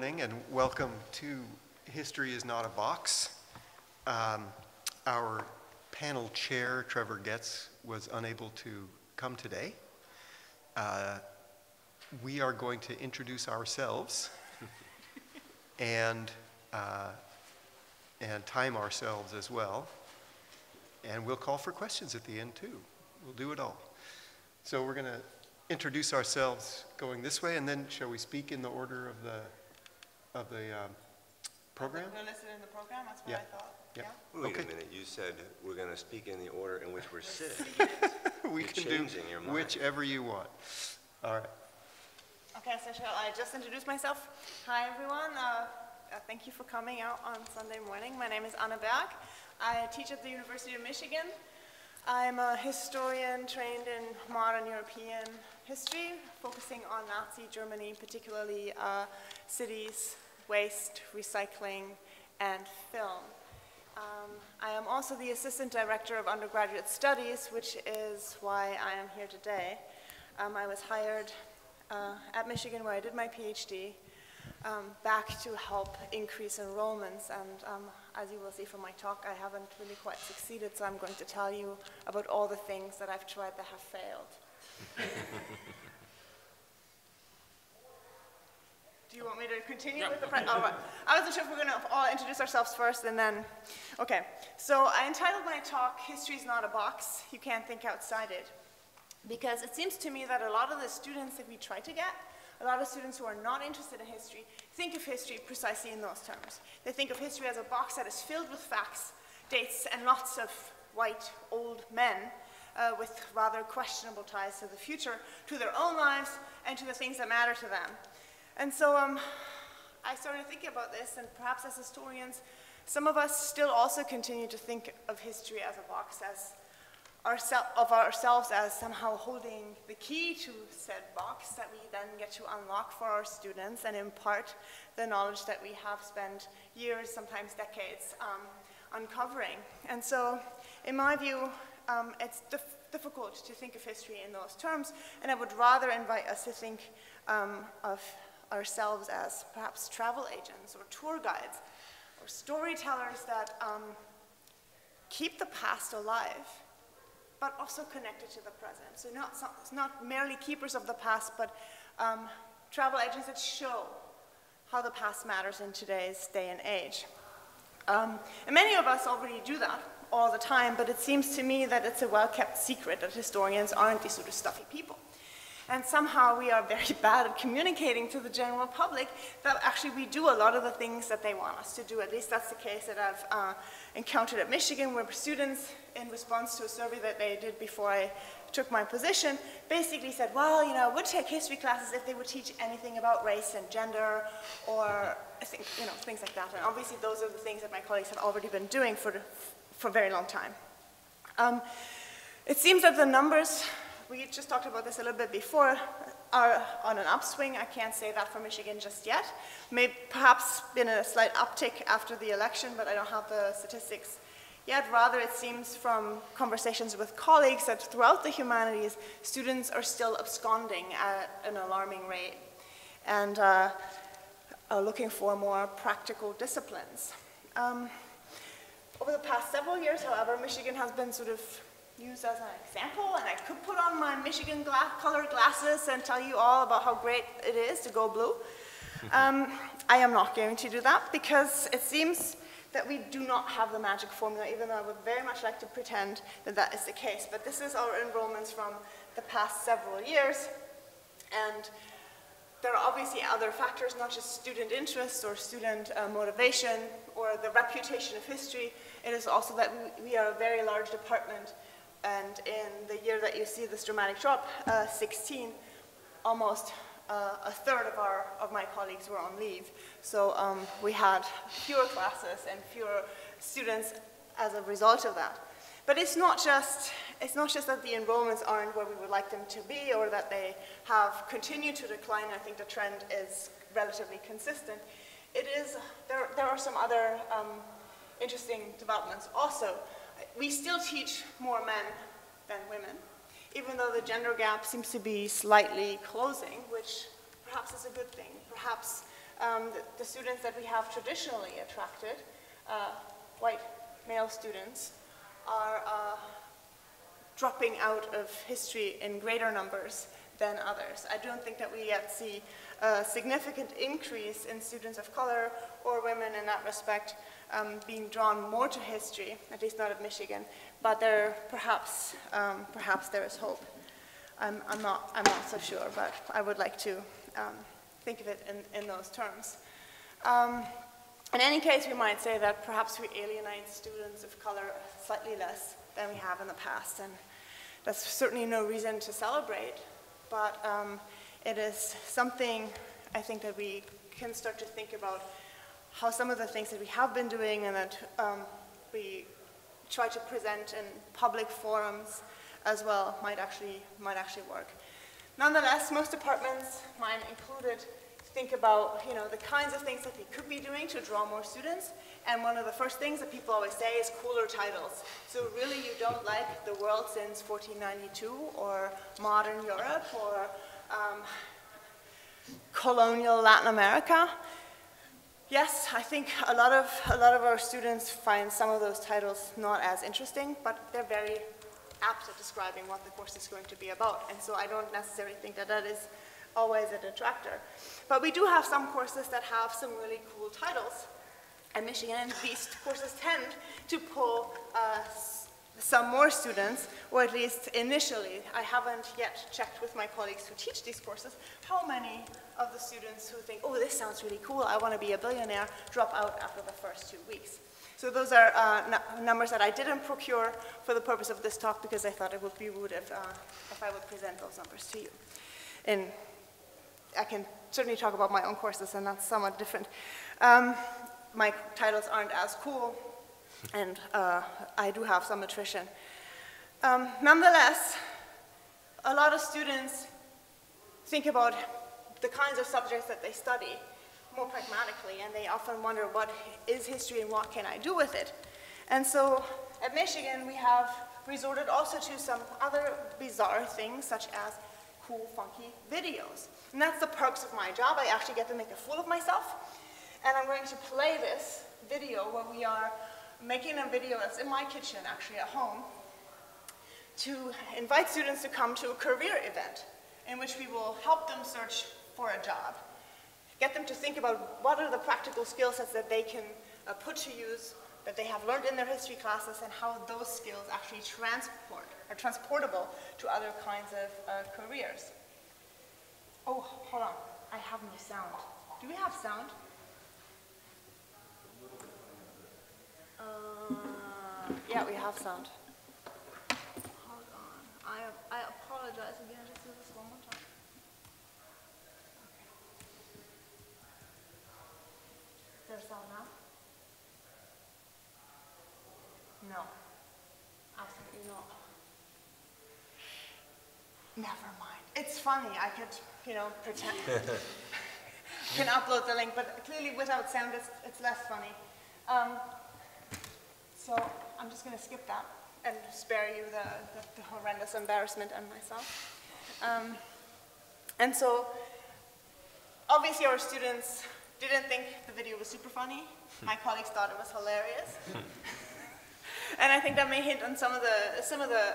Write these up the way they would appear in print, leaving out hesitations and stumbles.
morning and welcome to History is Not a Box. Our panel chair, Trevor Getz, was unable to come today. We are going to introduce ourselves and time ourselves as well. And we'll call for questions at the end too. We'll do it all. So we're going to introduce ourselves going this way, and then shall we speak in the order of the program? We're going to listen in the program, that's what I thought. Yeah. Wait a minute, you said we're going to speak in the order in which we're sitting. We can do whichever you want. All right. Okay, so shall I just introduce myself? Hi everyone, thank you for coming out on Sunday morning. My name is Berg. I teach at the University of Michigan. I'm a historian trained in modern European history, focusing on Nazi Germany, particularly cities, waste, recycling, and film. I am also the assistant director of undergraduate studies, which is why I am here today. I was hired at Michigan, where I did my PhD, back to help increase enrollments, and as you will see from my talk, I haven't really quite succeeded, so I'm going to tell you about all the things that I've tried that have failed. Do you want me to continue with the presentation? Oh, right. I wasn't sure if we're going to all introduce ourselves first and then, okay. So I entitled my talk, History's Not a Box, You Can't Think Outside It, because it seems to me that a lot of the students that we try to get, a lot of students who are not interested in history think of history precisely in those terms. They think of history as a box that is filled with facts, dates, and lots of white, old men with rather questionable ties to the future, to their own lives, and to the things that matter to them. And so I started thinking about this, and perhaps as historians, some of us still also continue to think of history as a box, as ourselves as somehow holding the key to said box that we then get to unlock for our students and impart the knowledge that we have spent years, sometimes decades, uncovering. And so, in my view, it's difficult to think of history in those terms, and I would rather invite us to think of ourselves as perhaps travel agents or tour guides or storytellers that keep the past alive, but also connected to the present. So not merely keepers of the past, but travel agents that show how the past matters in today's day and age. And many of us already do that all the time, but it seems to me that it's a well-kept secret that historians aren't these sort of stuffy people. And somehow we are very bad at communicating to the general public that actually we do a lot of the things that they want us to do. At least that's the case that I've encountered at Michigan, where students, in response to a survey that they did before I took my position, basically said, well, you know, I would take history classes if they would teach anything about race and gender, or I think, you know, things like that. And obviously those are the things that my colleagues have already been doing for a very long time. It seems that the numbers, we just talked about this a little bit before, are on an upswing. I can't say that for Michigan just yet. Maybe perhaps been a slight uptick after the election, but I don't have the statistics yet. Rather, it seems from conversations with colleagues that throughout the humanities, students are still absconding at an alarming rate and are looking for more practical disciplines. Over the past several years, however, Michigan has been sort of used as an example, and I could put on my Michigan colored glasses and tell you all about how great it is to go blue. I am not going to do that, because it seems that we do not have the magic formula, even though I would very much like to pretend that that is the case. But this is our enrollments from the past several years, and there are obviously other factors, not just student interest or student motivation or the reputation of history. It is also that we are a very large department, and in the year that you see this dramatic drop, 16, almost a third of my colleagues were on leave. So we had fewer classes and fewer students as a result of that. But it's not just that the enrollments aren't where we would like them to be, or that they have continued to decline. I think the trend is relatively consistent. There are some other interesting developments also. We still teach more men than women, even though the gender gap seems to be slightly closing, which perhaps is a good thing. Perhaps the students that we have traditionally attracted, white male students, are dropping out of history in greater numbers than others. I don't think that we yet see a significant increase in students of color or women in that respect being drawn more to history, at least not at Michigan, but there perhaps there is hope. I'm not so sure, but I would like to think of it in those terms. In any case, we might say that perhaps we alienate students of color slightly less than we have in the past, and that's certainly no reason to celebrate, but it is something I think that we can start to think about how some of the things that we have been doing and that we try to present in public forums as well might actually work. Nonetheless, most departments, mine included, think about the kinds of things that we could be doing to draw more students, and one of the first things that people always say is cooler titles. So really you don't like the world since 1492 or modern Europe or colonial Latin America. Yes, I think a lot of our students find some of those titles not as interesting, but they're very apt at describing what the course is going to be about, and so I don't necessarily think that that is always a detractor. But we do have some courses that have some really cool titles at Michigan, and these courses tend to pull some more students, or at least initially. I haven't yet checked with my colleagues who teach these courses how many of the students who think, oh, this sounds really cool, I want to be a billionaire, drop out after the first 2 weeks. So those are numbers that I didn't procure for the purpose of this talk because I thought it would be rude if I would present those numbers to you. And I can certainly talk about my own courses, and that's somewhat different. My titles aren't as cool, and I do have some attrition. Nonetheless, a lot of students think about the kinds of subjects that they study more pragmatically, and they often wonder, what is history and what can I do with it? And so at Michigan, we have resorted also to some other bizarre things, such as cool, funky videos. And that's the perks of my job. I actually get to make a fool of myself. And I'm going to play this video where we are making a video that's in my kitchen, actually at home, to invite students to come to a career event in which we will help them search for a job, get them to think about what are the practical skill sets that they can put to use, that they have learned in their history classes, and how those skills actually are transportable to other kinds of careers. Oh, hold on, I have no sound. Do we have sound? Yeah, we have sound. Hold on, I apologize again, just do this one more time. Is there sound now? No, absolutely not. Never mind. It's funny. I could, pretend. Can upload the link, but clearly without sound, it's less funny. So I'm just going to skip that and spare you the horrendous embarrassment and myself. And so, obviously, our students didn't think the video was super funny. My colleagues thought it was hilarious. And I think that may hint on some of the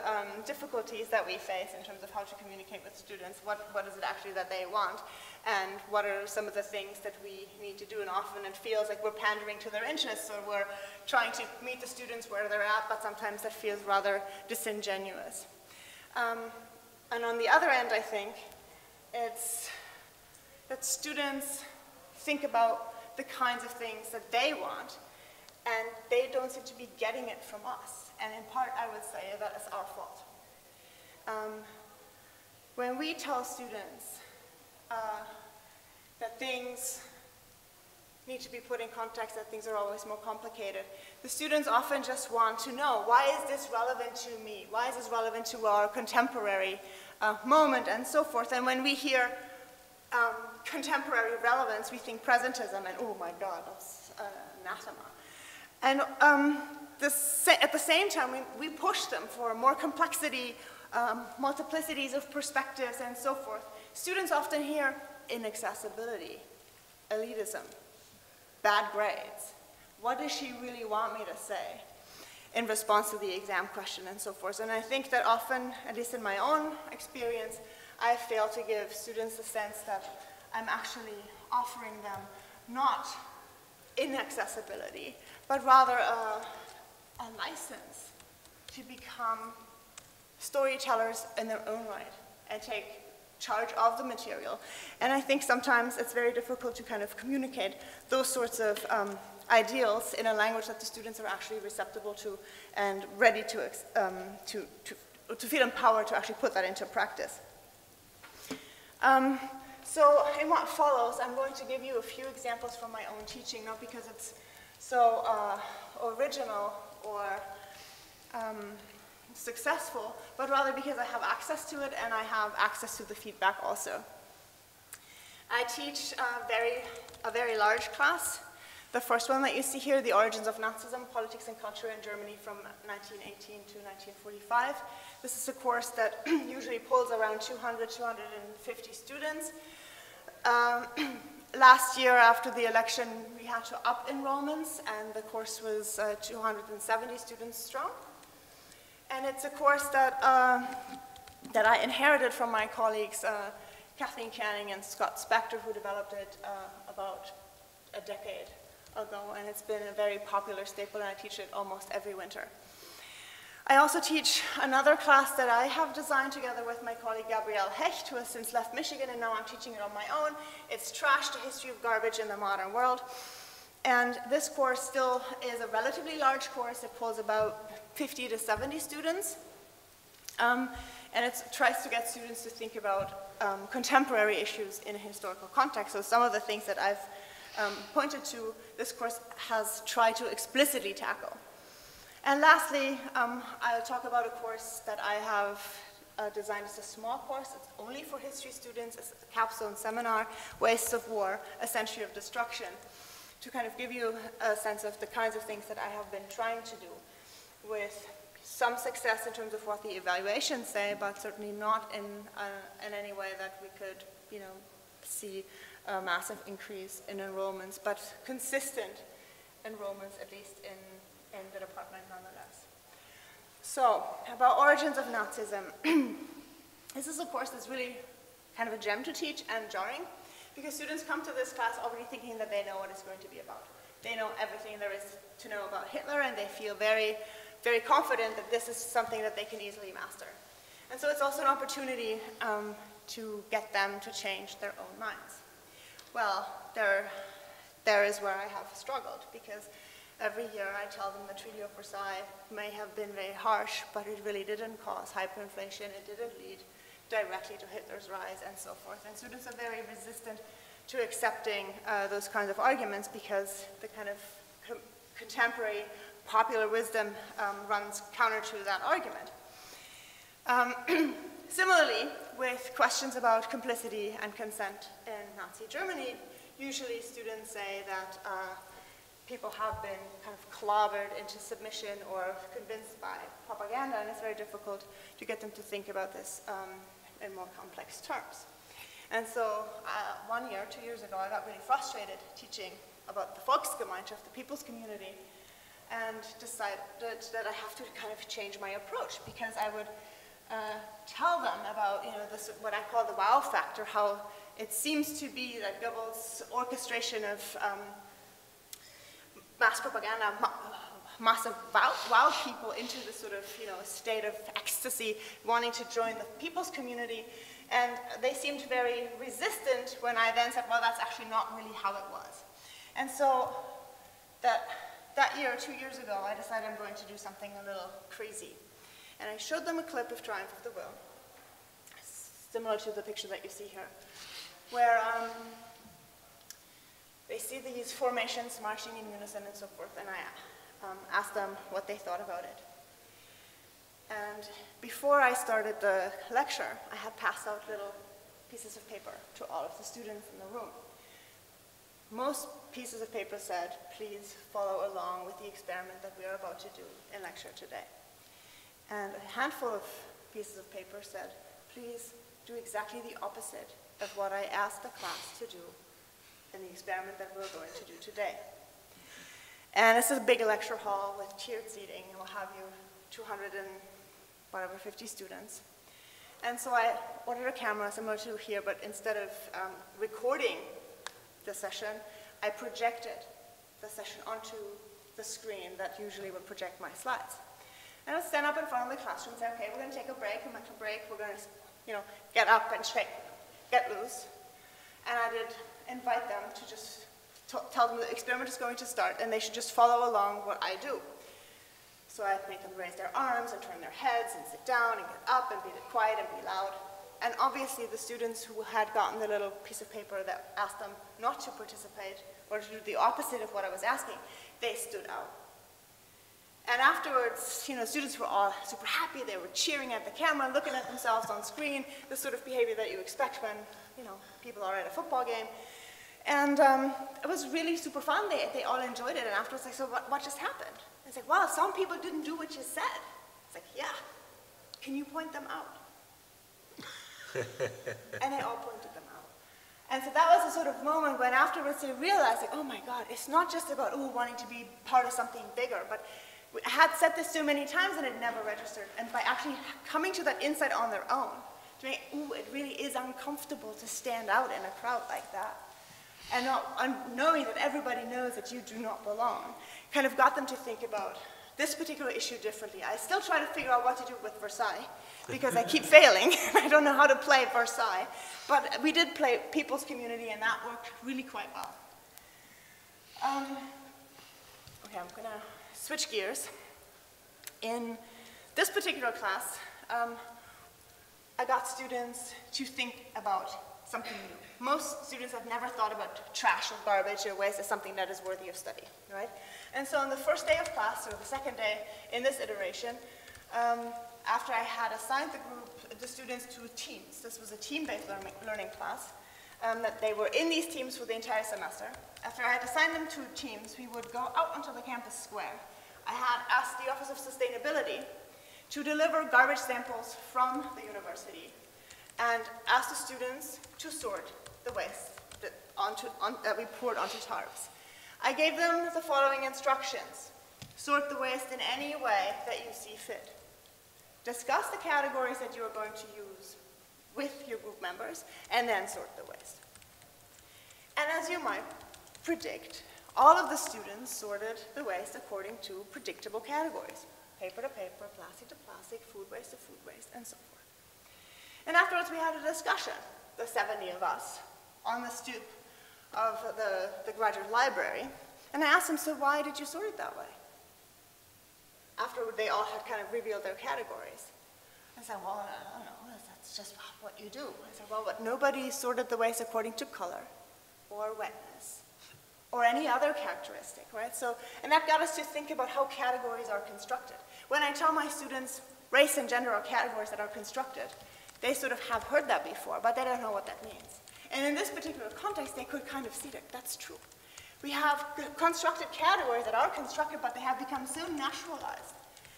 difficulties that we face in terms of how to communicate with students. What is it actually that they want? And what are some of the things that we need to do? And often it feels like we're pandering to their interests, or we're trying to meet the students where they're at, but sometimes that feels rather disingenuous. And on the other end, I think, it's that students think about the kinds of things that they want, and they don't seem to be getting it from us. And in part, I would say that it's our fault. When we tell students that things need to be put in context, that things are always more complicated, the students often just want to know, why is this relevant to me? Why is this relevant to our contemporary moment, and so forth? And when we hear contemporary relevance, we think presentism, and oh my God, that's anathema. And at the same time, we push them for more complexity, multiplicities of perspectives, and so forth. Students often hear inaccessibility. elitism, bad grades. What does she really want me to say in response to the exam question and so forth? And I think that often, at least in my own experience, I fail to give students the sense that I'm actually offering them not inaccessibility, but rather a license to become storytellers in their own right and take charge of the material. And I think sometimes it's very difficult to kind of communicate those sorts of ideals in a language that the students are actually receptive to and ready to feel empowered to actually put that into practice. So in what follows, I'm going to give you a few examples from my own teaching, not because it's so original or successful, but rather because I have access to it and I have access to the feedback also. I teach a very large class. The first one that you see here, The Origins of Nazism, Politics and Culture in Germany from 1918 to 1945. This is a course that usually pulls around 200, 250 students. Last year after the election, we had to up enrollments, and the course was 270 students strong. And it's a course that I inherited from my colleagues, Kathleen Canning and Scott Spector, who developed it about a decade ago, and it's been a very popular staple, and I teach it almost every winter. I also teach another class that I have designed together with my colleague Gabrielle Hecht, who has since left Michigan, and now I'm teaching it on my own. It's Trash, the History of Garbage in the Modern World. And this course still is a relatively large course. It pulls about 50 to 70 students. And it tries to get students to think about contemporary issues in a historical context. So some of the things that I've pointed to, this course has tried to explicitly tackle. And lastly, I'll talk about a course that I have designed as a small course. It's only for history students. It's a capstone seminar, Wastes of War, A Century of Destruction, to kind of give you a sense of the kinds of things that I have been trying to do, with some success in terms of what the evaluations say, but certainly not in any way that we could, see a massive increase in enrollments, but consistent enrollments, at least in the department nonetheless. So, about origins of Nazism. This is a course that's really kind of a gem to teach and jarring, because students come to this class already thinking that they know what it's going to be about. They know everything there is to know about Hitler, and they feel very, very confident that this is something that they can easily master. And so it's also an opportunity to get them to change their own minds. Well, there is where I have struggled, because every year I tell them the Treaty of Versailles may have been very harsh, but it really didn't cause hyperinflation, it didn't lead directly to Hitler's rise, and so forth. And students are very resistant to accepting those kinds of arguments, because the kind of contemporary popular wisdom runs counter to that argument. Similarly, with questions about complicity and consent in Nazi Germany, usually students say that people have been kind of clobbered into submission or convinced by propaganda, and it's very difficult to get them to think about this in more complex terms. And so 1 year, 2 years ago, I got really frustrated teaching about the Volksgemeinschaft, the people's community, and decided that I have to kind of change my approach, because I would tell them about this, what I call the wow factor, how it seems to be that Goebbels' orchestration of mass propaganda, massive wow people into this sort of state of ecstasy, wanting to join the people's community, and they seemed very resistant when I then said, well, that's actually not really how it was. And so that year, 2 years ago, I decided I'm going to do something a little crazy. And I showed them a clip of Triumph of the Will, similar to the picture that you see here, where they see these formations marching in unison and so forth, and I asked them what they thought about it. And before I started the lecture, I had passed out little pieces of paper to all of the students in the room. Most pieces of paper said, please follow along with the experiment that we are about to do in lecture today. And a handful of pieces of paper said, please do exactly the opposite of what I asked the class to do in the experiment that we're going to do today. And it's a big lecture hall with tiered seating, and we'll have you 250 students. And so I ordered a camera similar to here, but instead of recording the session, I projected the session onto the screen that usually would project my slides. And I would stand up in front of the classroom and say, okay, we're going to take a break, a mental break, we're going to, get up and shake, get loose. And I did invite them to just tell them the experiment is going to start, and they should just follow along what I do. So I made them raise their arms and turn their heads and sit down and get up and be quiet and be loud. And obviously the students who had gotten the little piece of paper that asked them not to participate or to do the opposite of what I was asking, they stood out. And afterwards, students were all super happy. They were cheering at the camera, looking at themselves on screen, the sort of behavior that you expect when, people are at a football game. And it was really super fun. They all enjoyed it. And afterwards, I said, so what just happened? It's like, well, some people didn't do what you said. It's like, yeah. Can you point them out? And they all pointed them out. And so that was a sort of moment when afterwards they realized, like, oh my God, it's not just about, wanting to be part of something bigger, but I had said this so many times and it never registered. And by actually coming to that insight on their own, to me, it really is uncomfortable to stand out in a crowd like that. And knowing that everybody knows that you do not belong, kind of got them to think about this particular issue differently. I still try to figure out what to do with Versailles, because I keep failing. I don't know how to play Versailles. But we did play People's Community, and that worked really quite well. Okay, I'm going to switch gears. In this particular class, I got students to think about something new. Most students have never thought about trash or garbage or waste as something that is worthy of study, right? And so on the first day of class, or the second day in this iteration, after I had assigned the students to teams, this was a team-based learning class, that they were in these teams for the entire semester. After I had assigned them to teams, we would go out onto the campus square. I had asked the Office of Sustainability to deliver garbage samples from the university and asked the students to sort the waste that we poured onto tarps. I gave them the following instructions. Sort the waste in any way that you see fit. Discuss the categories that you are going to use with your group members, and then sort the waste. And as you might predict, all of the students sorted the waste according to predictable categories. Paper to paper, plastic to plastic, food waste to food waste, and so forth. And afterwards we had a discussion, the 70 of us, on the stoop of the graduate library. And I asked them, so why did you sort it that way? After they all had kind of revealed their categories. I said, well, I don't know, that's just what you do. I said, well, but nobody sorted the waste according to color or wetness or any other characteristic, right? So, and that got us to think about how categories are constructed. When I tell my students race and gender are categories that are constructed, they sort of have heard that before, but they don't know what that means. And in this particular context, they could kind of see that that's true. We have constructed categories that are constructed, but they have become so naturalized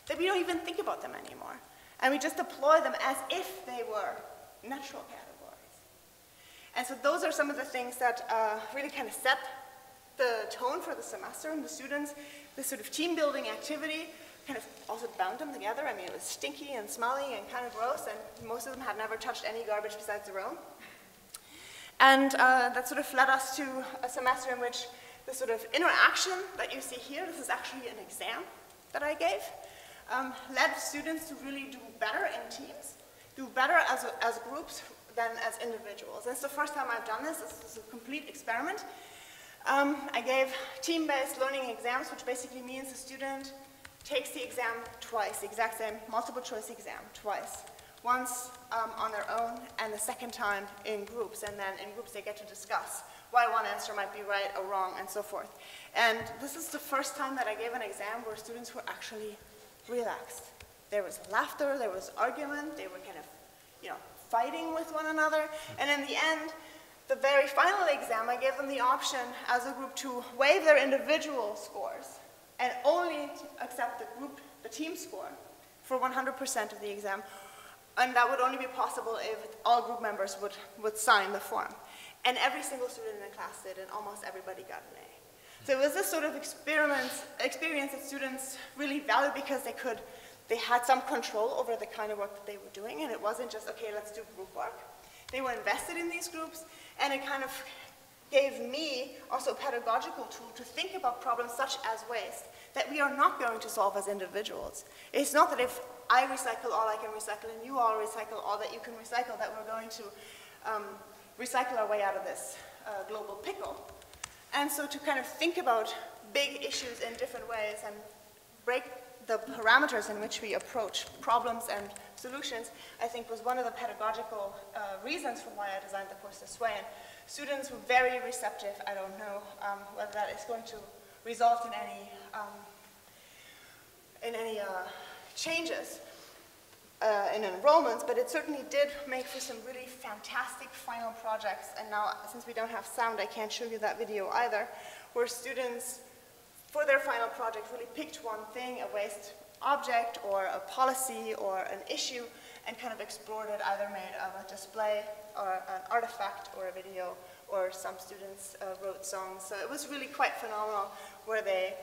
that we don't even think about them anymore. And we just deploy them as if they were natural categories. And so those are some of the things that really kind of set the tone for the semester, and the students, this sort of team building activity, kind of also bound them together. I mean, it was stinky and smelly and kind of gross, and most of them had never touched any garbage besides their own. And that sort of led us to a semester in which the sort of interaction that you see here, this is actually an exam that I gave, led students to really do better in teams, do better as groups than as individuals. And it's the first time I've done this. This is a complete experiment. I gave team-based learning exams, which basically means the student takes the exam twice, the exact same multiple choice exam twice. Once on their own, and the second time in groups, and then in groups they get to discuss why one answer might be right or wrong, and so forth. And this is the first time that I gave an exam where students were actually relaxed. There was laughter, there was argument, they were kind of, fighting with one another, and in the end, the very final exam, I gave them the option as a group to waive their individual scores and only accept the team score for 100% of the exam. And that would only be possible if all group members would sign the form. And every single student in the class did, and almost everybody got an A. So it was this sort of experience that students really valued because they had some control over the kind of work that they were doing, and it wasn't just, okay, let's do group work. They were invested in these groups, and it kind of gave me also a pedagogical tool to think about problems such as waste that we are not going to solve as individuals. It's not that if I recycle all I can recycle and you all recycle all that you can recycle that we're going to recycle our way out of this global pickle. And so to kind of think about big issues in different ways and break the parameters in which we approach problems and solutions, I think was one of the pedagogical reasons for why I designed the course this way. And students were very receptive. I don't know whether that is going to result in any changes in enrollments, but it certainly did make for some really fantastic final projects. And now, since we don't have sound, I can't show you that video either, where students, for their final project, really picked one thing, a waste object or a policy or an issue, and kind of explored it, either made of a display or an artifact or a video, or some students wrote songs. So it was really quite phenomenal, where they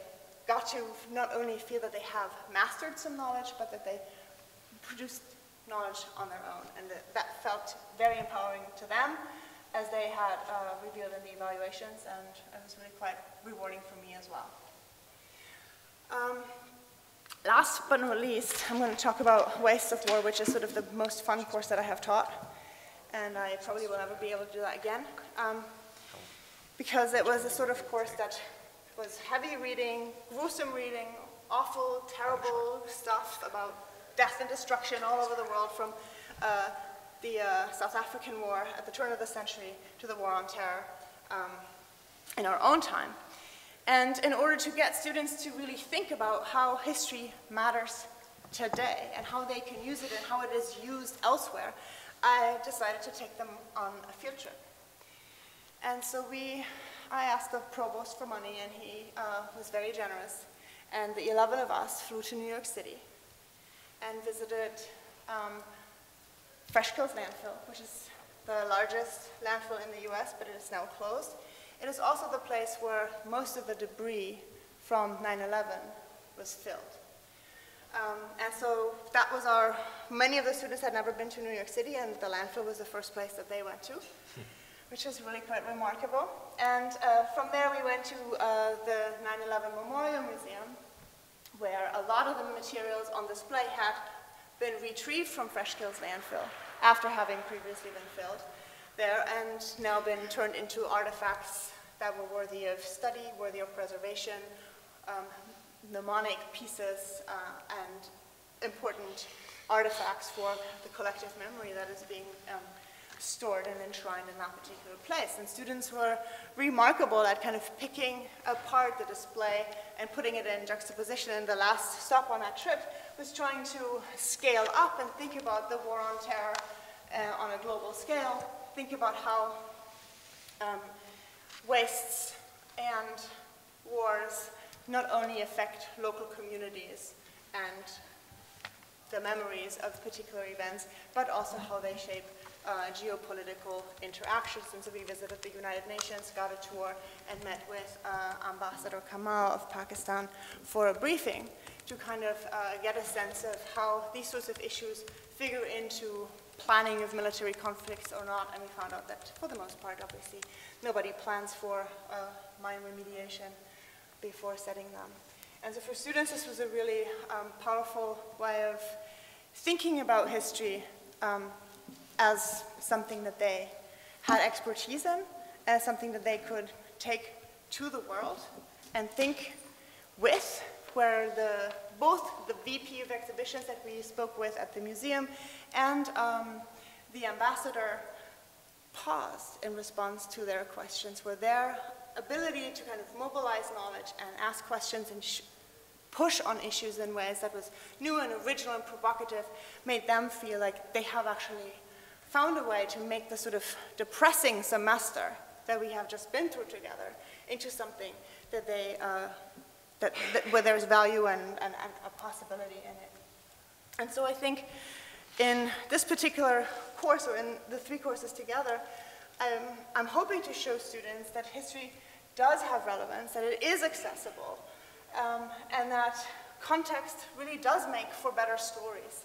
got to not only feel that they have mastered some knowledge, but that they produced knowledge on their own. And that felt very empowering to them, as they had revealed in the evaluations, and it was really quite rewarding for me as well. Last but not least, I'm going to talk about Waste of War, which is sort of the most fun course that I have taught. And I probably will never be able to do that again. Because it was a sort of course that was heavy reading, gruesome reading, awful, terrible stuff about death and destruction all over the world, from the South African War at the turn of the century to the War on Terror in our own time. And in order to get students to really think about how history matters today and how they can use it and how it is used elsewhere, I decided to take them on a field trip. And so I asked the provost for money, and he was very generous. And the 11 of us flew to New York City and visited Freshkills landfill, which is the largest landfill in the US, but it is now closed. It is also the place where most of the debris from 9/11 was filled. And so that was many of the students had never been to New York City, and the landfill was the first place that they went to, which is really quite remarkable. And from there we went to the 9/11 Memorial Museum, where a lot of the materials on display had been retrieved from Freshkills landfill after having previously been filled there, and now been turned into artifacts that were worthy of study, worthy of preservation, mnemonic pieces, and important artifacts for the collective memory that is being stored and enshrined in that particular place. And students were remarkable at kind of picking apart the display and putting it in juxtaposition. And the last stop on that trip was trying to scale up and think about the War on Terror on a global scale, think about how wastes and wars not only affect local communities and the memories of particular events, but also how they shape geopolitical interactions. And so we visited the United Nations, got a tour, and met with Ambassador Kamal of Pakistan for a briefing to kind of get a sense of how these sorts of issues figure into planning of military conflicts or not. And we found out that, for the most part, obviously, nobody plans for mine remediation before setting them. And so for students, this was a really powerful way of thinking about history as something that they had expertise in, as something that they could take to the world and think with, where both the VP of exhibitions that we spoke with at the museum and the ambassador paused in response to their questions, where their ability to kind of mobilize knowledge and ask questions and push on issues in ways that was new and original and provocative made them feel like they have actually found a way to make the sort of depressing semester that we have just been through together into something that they, where there's value and a possibility in it. And so I think in this particular course, or in the three courses together, I'm hoping to show students that history does have relevance, that it is accessible, and that context really does make for better stories.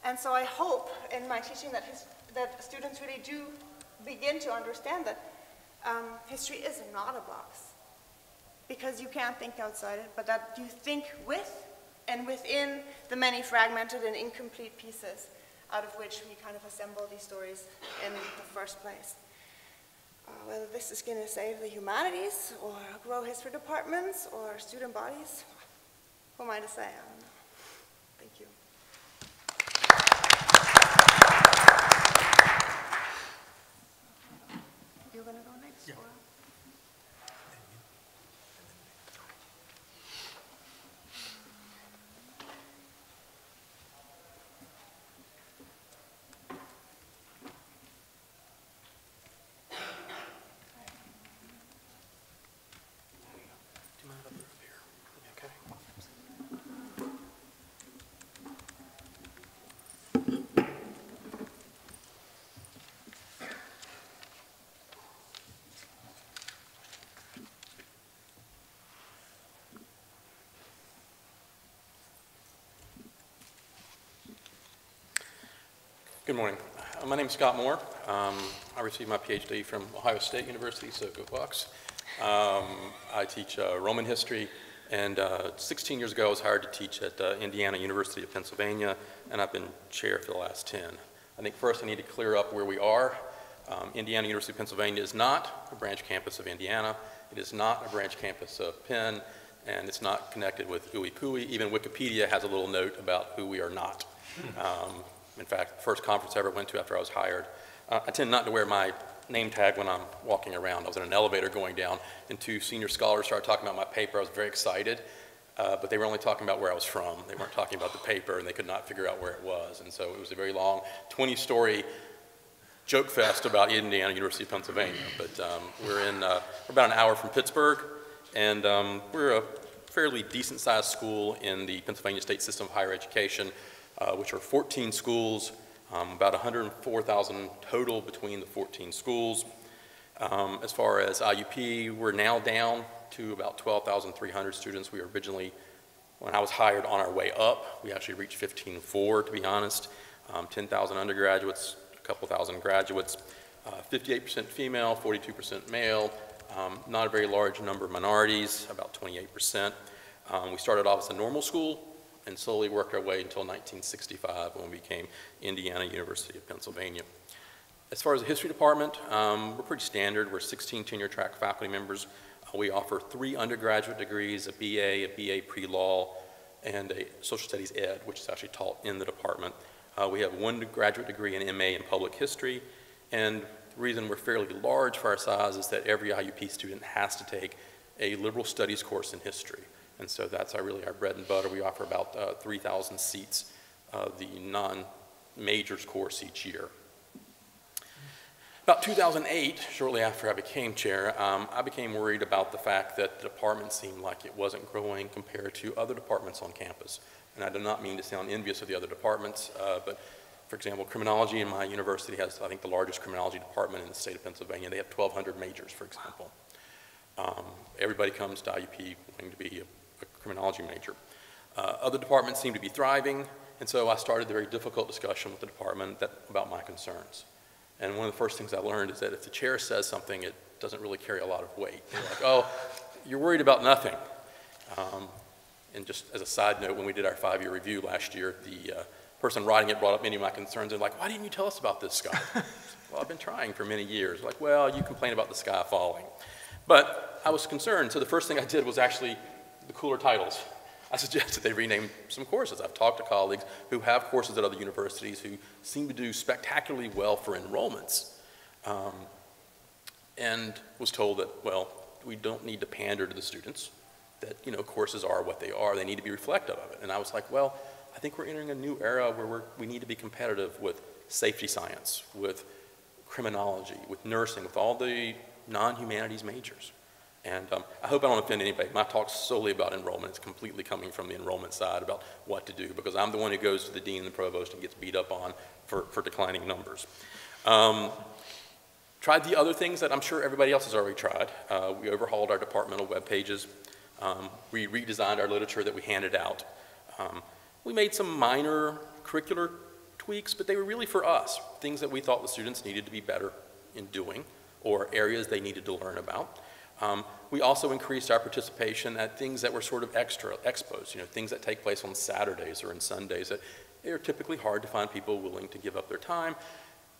And so I hope in my teaching that students really do begin to understand that history is not a box, because you can't think outside it, but that you think with and within the many fragmented and incomplete pieces out of which we kind of assemble these stories in the first place. Whether this is going to save the humanities, or grow history departments, or student bodies, who am I to say? I don't know. Thank you. You're going to go next? Yeah. Good morning. My name is Scott Moore. I received my PhD from Ohio State University, so go Bucks. I teach Roman history, and 16 years ago I was hired to teach at Indiana University of Pennsylvania, and I've been chair for the last 10. I think first I need to clear up where we are. Indiana University of Pennsylvania is not a branch campus of Indiana. It is not a branch campus of Penn, and it's not connected with Ooey Pooey. Even Wikipedia has a little note about who we are not. In fact, the first conference I ever went to after I was hired, I tend not to wear my name tag when I'm walking around. I was in an elevator going down, and two senior scholars started talking about my paper. I was very excited, but they were only talking about where I was from. They weren't talking about the paper, and they could not figure out where it was. And so it was a very long 20-story joke fest about Indiana University of Pennsylvania. But we're about an hour from Pittsburgh, and we're a fairly decent-sized school in the Pennsylvania State System of Higher Education, which are 14 schools, about 104,000 total between the 14 schools. As far as IUP, we're now down to about 12,300 students. We were originally, when I was hired, on our way up. We actually reached 15,400, to be honest. 10,000 undergraduates, a couple thousand graduates, 58% female, 42% male, not a very large number of minorities, about 28%. We started off as a normal school and slowly worked our way until 1965 when we became Indiana University of Pennsylvania. As far as the history department, we're pretty standard. We're 16 tenure track faculty members. We offer 3 undergraduate degrees, a BA pre-law, and a social studies ed, which is actually taught in the department. We have 1 graduate degree in MA in public history, and the reason we're fairly large for our size is that every IUP student has to take a liberal studies course in history. And so that's really our bread and butter. We offer about 3,000 seats of the non-majors course each year. About 2008, shortly after I became chair, I became worried about the fact that the department seemed like it wasn't growing compared to other departments on campus. And I do not mean to sound envious of the other departments, but for example, criminology in my university has, I think, the largest criminology department in the state of Pennsylvania. They have 1,200 majors, for example. Everybody comes to IUP wanting to be a criminology major. Other departments seem to be thriving, and so I started a very difficult discussion with the department about my concerns. And one of the first things I learned is that if the chair says something, it doesn't really carry a lot of weight. They're like, oh, you're worried about nothing. And just as a side note, when we did our 5-year review last year, the person writing it brought up many of my concerns. They're like, why didn't you tell us about this, Scott? Well, I've been trying for many years. Like, well, you complain about the sky falling. But I was concerned, so the first thing I did was actually the cooler titles. I suggested they rename some courses. I've talked to colleagues who have courses at other universities who seem to do spectacularly well for enrollments, and was told that, well, we don't need to pander to the students, that, you know, courses are what they are. They need to be reflective of it. And I was like, well, I think we're entering a new era where we need to be competitive with safety science, with criminology, with nursing, with all the non-humanities majors. And I hope I don't offend anybody. My talk's solely about enrollment. It's completely coming from the enrollment side about what to do, because I'm the one who goes to the dean and the provost and gets beat up on for declining numbers. Tried the other things that I'm sure everybody else has already tried. We overhauled our departmental web pages. We redesigned our literature that we handed out. We made some minor curricular tweaks, but they were really for us, things that we thought the students needed to be better in doing, or areas they needed to learn about. We also increased our participation at things that were sort of extra, expos, things that take place on Saturdays or on Sundays that they're typically hard to find people willing to give up their time,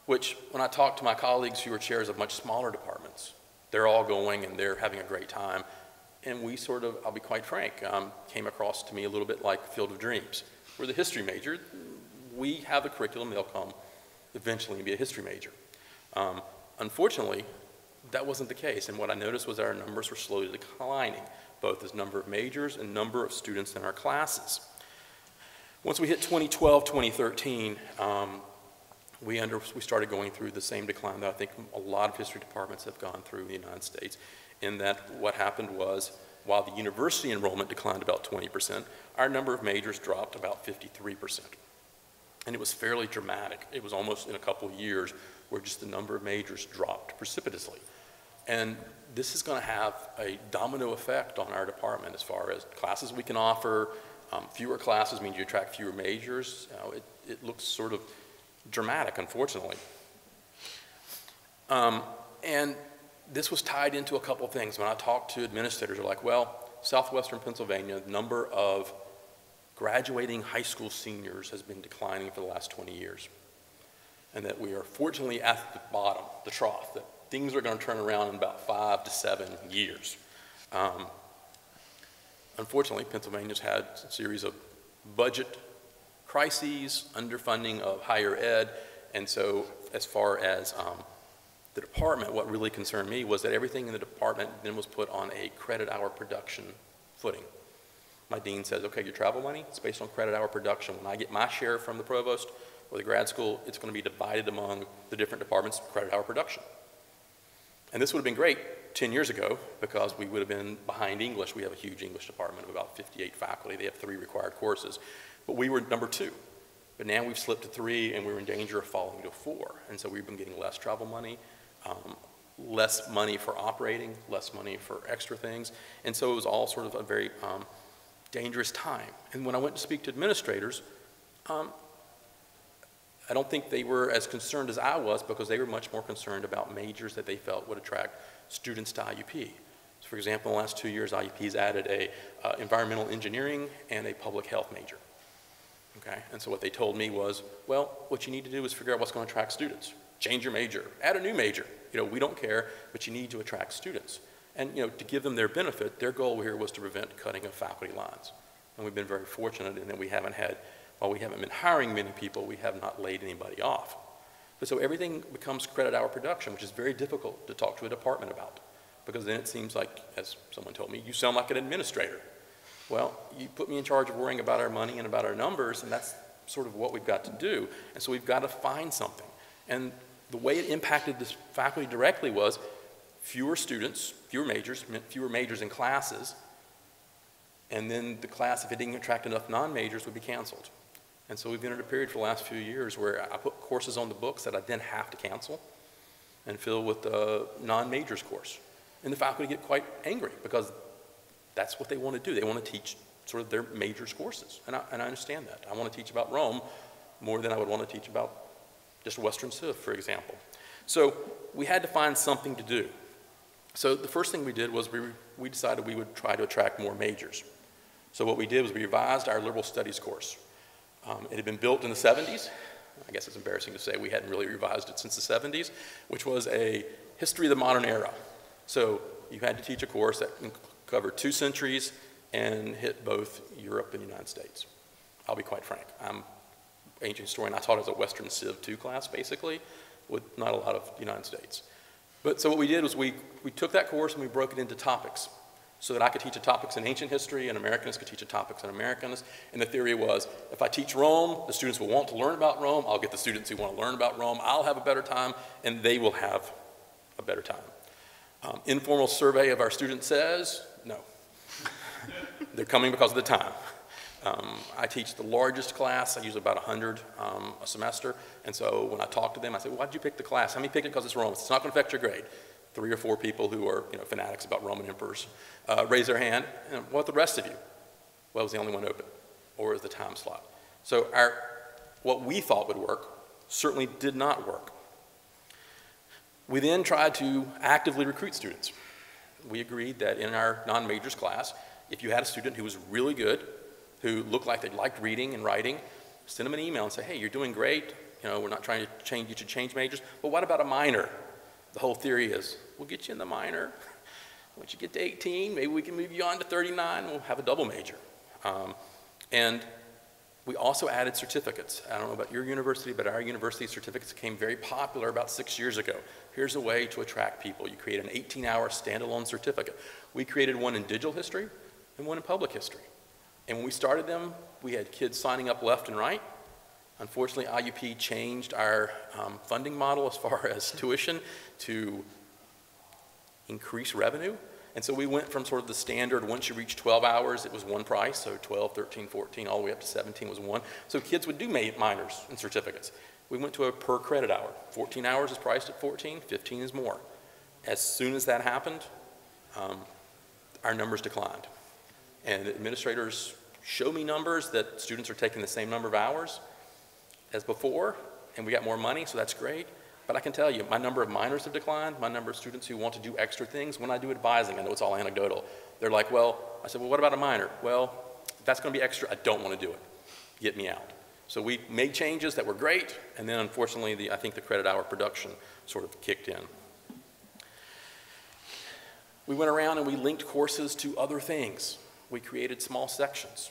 which when I talk to my colleagues who are chairs of much smaller departments, they're all going and they're having a great time. And we sort of, I'll be quite frank, came across to me a little bit like Field of Dreams. We're the history major. We have a curriculum, they'll come eventually and be a history major. Unfortunately, that wasn't the case, and what I noticed was our numbers were slowly declining, both as number of majors and number of students in our classes. Once we hit 2012, 2013, we started going through the same decline that I think a lot of history departments have gone through in the United States, in that what happened was, while the university enrollment declined about 20%, our number of majors dropped about 53%. And it was fairly dramatic. It was almost in a couple of years where just the number of majors dropped precipitously. And this is going to have a domino effect on our department as far as classes we can offer. Fewer classes means you attract fewer majors. It looks sort of dramatic, unfortunately. And this was tied into a couple of things. When I talked to administrators, they're like, well, Southwestern Pennsylvania, the number of graduating high school seniors has been declining for the last 20 years. And that we are fortunately at the bottom, the trough, that things are going to turn around in about 5 to 7 years. Unfortunately, Pennsylvania's had a series of budget crises, underfunding of higher ed, and so as far as the department, what really concerned me was that everything in the department then was put on a credit hour production footing. My dean says, okay, your travel money, it's based on credit hour production. When I get my share from the provost or the grad school, it's going to be divided among the different departments' credit hour production. And this would have been great 10 years ago because we would have been behind English. We have a huge English department of about 58 faculty. They have 3 required courses. But we were number 2. But now we've slipped to 3 and we're in danger of falling to 4. And so we've been getting less travel money, less money for operating, less money for extra things. And so it was all sort of a very dangerous time. And when I went to speak to administrators, I don't think they were as concerned as I was because they were much more concerned about majors that they felt would attract students to IUP. So for example, in the last 2 years, IUP's added a environmental engineering and a public health major. Okay, and so what they told me was, well, what you need to do is figure out what's going to attract students. Change your major, add a new major. We don't care, but you need to attract students. And to give them their benefit, their goal here was to prevent cutting of faculty lines. And we've been very fortunate in that we haven't had, while we haven't been hiring many people, we have not laid anybody off. But so everything becomes credit hour production, which is very difficult to talk to a department about. Because then it seems like, as someone told me, you sound like an administrator. Well, you put me in charge of worrying about our money and about our numbers, and that's sort of what we've got to do. And so we've got to find something. And the way it impacted the faculty directly was fewer students, fewer majors, meant fewer majors in classes, and then the class, if it didn't attract enough non-majors, would be canceled. And so we've been in a period for the last few years where I put courses on the books that I then have to cancel and fill with the non-majors course. And the faculty get quite angry because that's what they want to do. They want to teach sort of their majors courses. And I understand that. I want to teach about Rome more than I would want to teach about just Western Civ, for example. So we had to find something to do. So the first thing we did was we decided we would try to attract more majors. So what we did was we revised our liberal studies course. It had been built in the 70s. I guess it's embarrassing to say we hadn't really revised it since the 70s, which was a history of the modern era. So you had to teach a course that covered 2 centuries and hit both Europe and the United States. I'll be quite frank. I'm an ancient historian. I taught as a Western Civ 2 class, basically, with not a lot of the United States. But so what we did was we took that course and we broke it into topics so that I could teach the topics in ancient history and Americanists could teach the topics in Americanists. And the theory was, if I teach Rome, the students will want to learn about Rome. I'll get the students who want to learn about Rome. I'll have a better time, and they will have a better time. Informal survey of our students says, no. They're coming because of the time. I teach the largest class. I use about 100 a semester. And so when I talk to them, I say, well, why did you pick the class? How many picked it because it's Romans? It's not going to affect your grade. 3 or 4 people who are fanatics about Roman emperors raise their hand. And what about the rest of you? Well, it was the only one open, or is the time slot. So what we thought would work certainly did not work. We then tried to actively recruit students. We agreed that in our non-majors class, if you had a student who was really good, who looked like they liked reading and writing, send them an email and say, hey, you're doing great. We're not trying to get you to change majors, but what about a minor? The whole theory is, we'll get you in the minor. Once you get to 18, maybe we can move you on to 39, we'll have a double major. And we also added certificates. I don't know about your university, but our university certificates became very popular about 6 years ago. Here's a way to attract people. You create an 18-hour standalone certificate. We created one in digital history and one in public history. And when we started them, we had kids signing up left and right. Unfortunately, IUP changed our funding model as far as tuition to increase revenue. And so we went from sort of the standard, once you reach 12 hours, it was one price, so 12, 13, 14, all the way up to 17 was one. So kids would do minors and certificates. We went to a per credit hour. 14 hours is priced at 14, 15 is more. As soon as that happened, our numbers declined. And administrators show me numbers that students are taking the same number of hours as before, and we got more money, so that's great. But I can tell you, my number of minors have declined, my number of students who want to do extra things. When I do advising, I know it's all anecdotal, they're like, well, I said, well, what about a minor? Well, if that's going to be extra, I don't want to do it. Get me out. So we made changes that were great, and then unfortunately, I think the credit hour production sort of kicked in. We went around and we linked courses to other things. We created small sections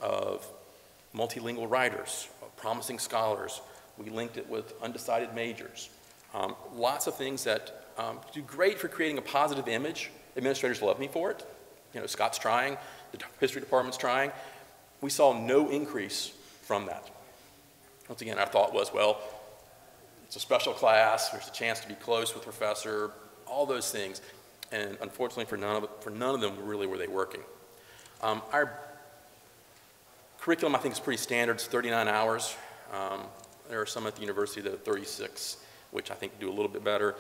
of multilingual writers, of promising scholars. We linked it with undecided majors. Lots of things that do great for creating a positive image. Administrators love me for it. Scott's trying, the history department's trying. We saw no increase from that. Once again, our thought was, well, it's a special class, there's a chance to be close with professor, all those things. And unfortunately, for none of them really were they working. Our curriculum, I think, is pretty standard. It's 39 hours. There are some at the university that are 36, which I think do a little bit better.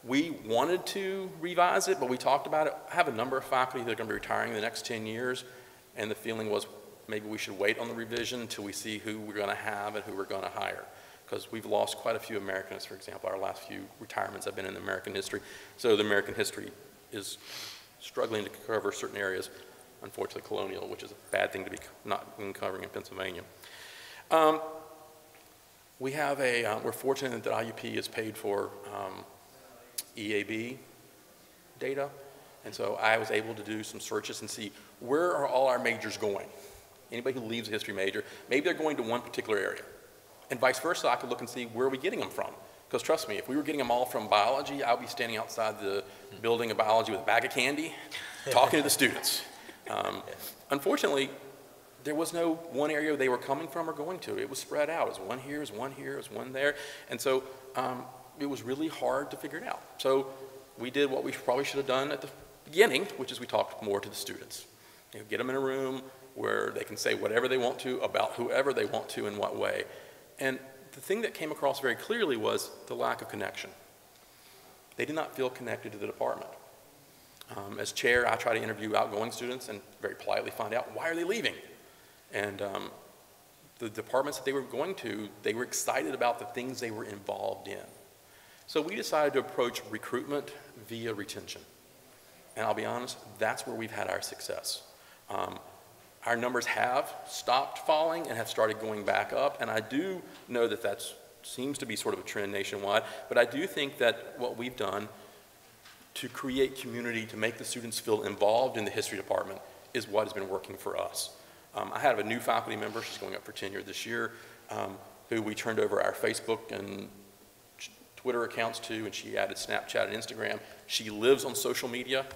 We wanted to revise it, but we talked about it. I have a number of faculty that are going to be retiring in the next 10 years, and the feeling was maybe we should wait on the revision until we see who we're going to have and who we're going to hire, because we've lost quite a few Americanists, for example. Our last few retirements have been in American history, so the American history is struggling to cover certain areas, unfortunately colonial, which is a bad thing to be not covering in Pennsylvania. We're fortunate that IUP is paid for EAB data, and so I was able to do some searches and see where are all our majors going. Anybody who leaves a history major, maybe they're going to one particular area, and vice versa. I could look and see where are we getting them from, because trust me, if we were getting them all from biology, I would be standing outside the building of biology with a bag of candy, talking to the students. Unfortunately, there was no one area they were coming from or going to. It was spread out. It was one here, it was one here, it was one there. And so it was really hard to figure it out. So we did what we probably should have done at the beginning, which is we talked more to the students. Get them in a room where they can say whatever they want to about whoever they want to in what way. And the thing that came across very clearly was the lack of connection. They did not feel connected to the department. As chair, I try to interview outgoing students and very politely find out, why are they leaving? And the departments that they were going to, they were excited about the things they were involved in. So we decided to approach recruitment via retention. And I'll be honest, that's where we've had our success. Our numbers have stopped falling and have started going back up, and I do know that that seems to be sort of a trend nationwide, but I do think that what we've done to create community, to make the students feel involved in the history department is what has been working for us. I have a new faculty member, she's going up for tenure this year, who we turned over our Facebook and Twitter accounts to, and she added Snapchat and Instagram. She lives on social media,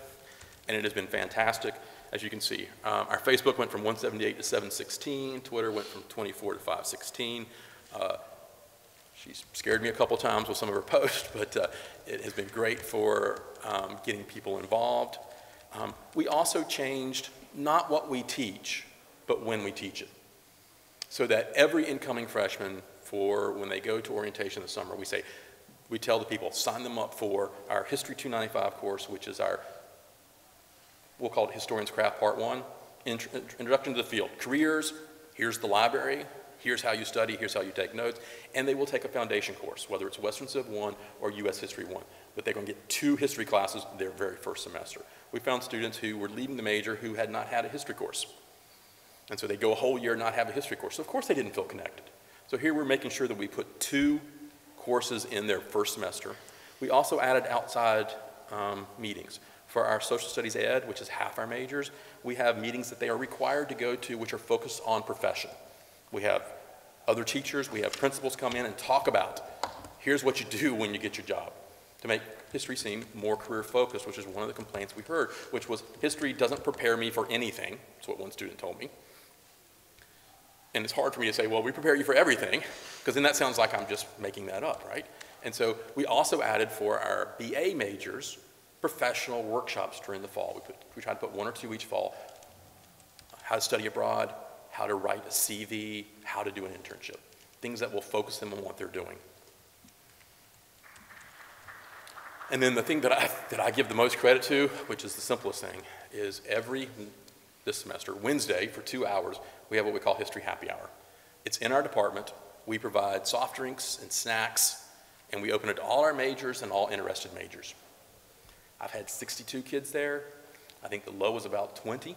and it has been fantastic. As you can see, our Facebook went from 178 to 716, Twitter went from 24 to 516. She's scared me a couple times with some of her posts, but it has been great for getting people involved. We also changed not what we teach, but when we teach it. So that every incoming freshman, for when they go to orientation this summer, we tell the people, sign them up for our History 295 course, which is our, we'll call it Historian's Craft Part 1, Introduction to the Field. Careers, here's the library, here's how you study, here's how you take notes, and they will take a foundation course, whether it's Western Civ 1 or U.S. History 1. But they're going to get 2 history classes their very first semester. We found students who were leaving the major who had not had a history course. And so they go a whole year not have a history course. So of course they didn't feel connected. So here we're making sure that we put 2 courses in their first semester. We also added outside meetings. For our social studies ed, which is half our majors, we have meetings that they are required to go to which are focused on profession. We have other teachers, we have principals come in and talk about, here's what you do when you get your job, to make history seem more career focused, which is one of the complaints we heard, which was history doesn't prepare me for anything. That's what one student told me. And it's hard for me to say, well, we prepare you for everything, because then that sounds like I'm just making that up, right? And so we also added for our BA majors professional workshops during the fall. We tried to put 1 or 2 each fall. How to study abroad, how to write a CV, how to do an internship. Things that will focus them on what they're doing. And then the thing that I give the most credit to, which is the simplest thing, is this semester, Wednesday for 2 hours, we have what we call History Happy Hour. It's in our department. We provide soft drinks and snacks, and we open it to all our majors and all interested majors. I've had 62 kids there. I think the low was about 20.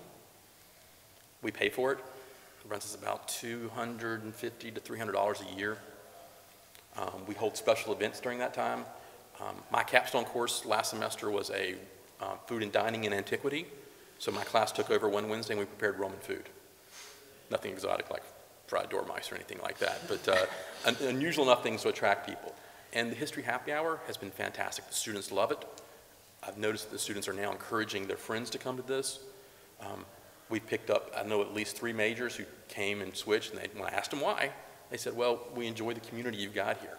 We pay for it. It runs us about $250 to $300 a year. We hold special events during that time. My capstone course last semester was a food and dining in antiquity. So my class took over one Wednesday and we prepared Roman food. Nothing exotic like fried dormice or anything like that, but unusual enough things to attract people. And the History Happy Hour has been fantastic. The students love it. I've noticed that the students are now encouraging their friends to come to this. We picked up, I know at least 3 majors who came and switched, and when I asked them why, they said, well, we enjoy the community you've got here.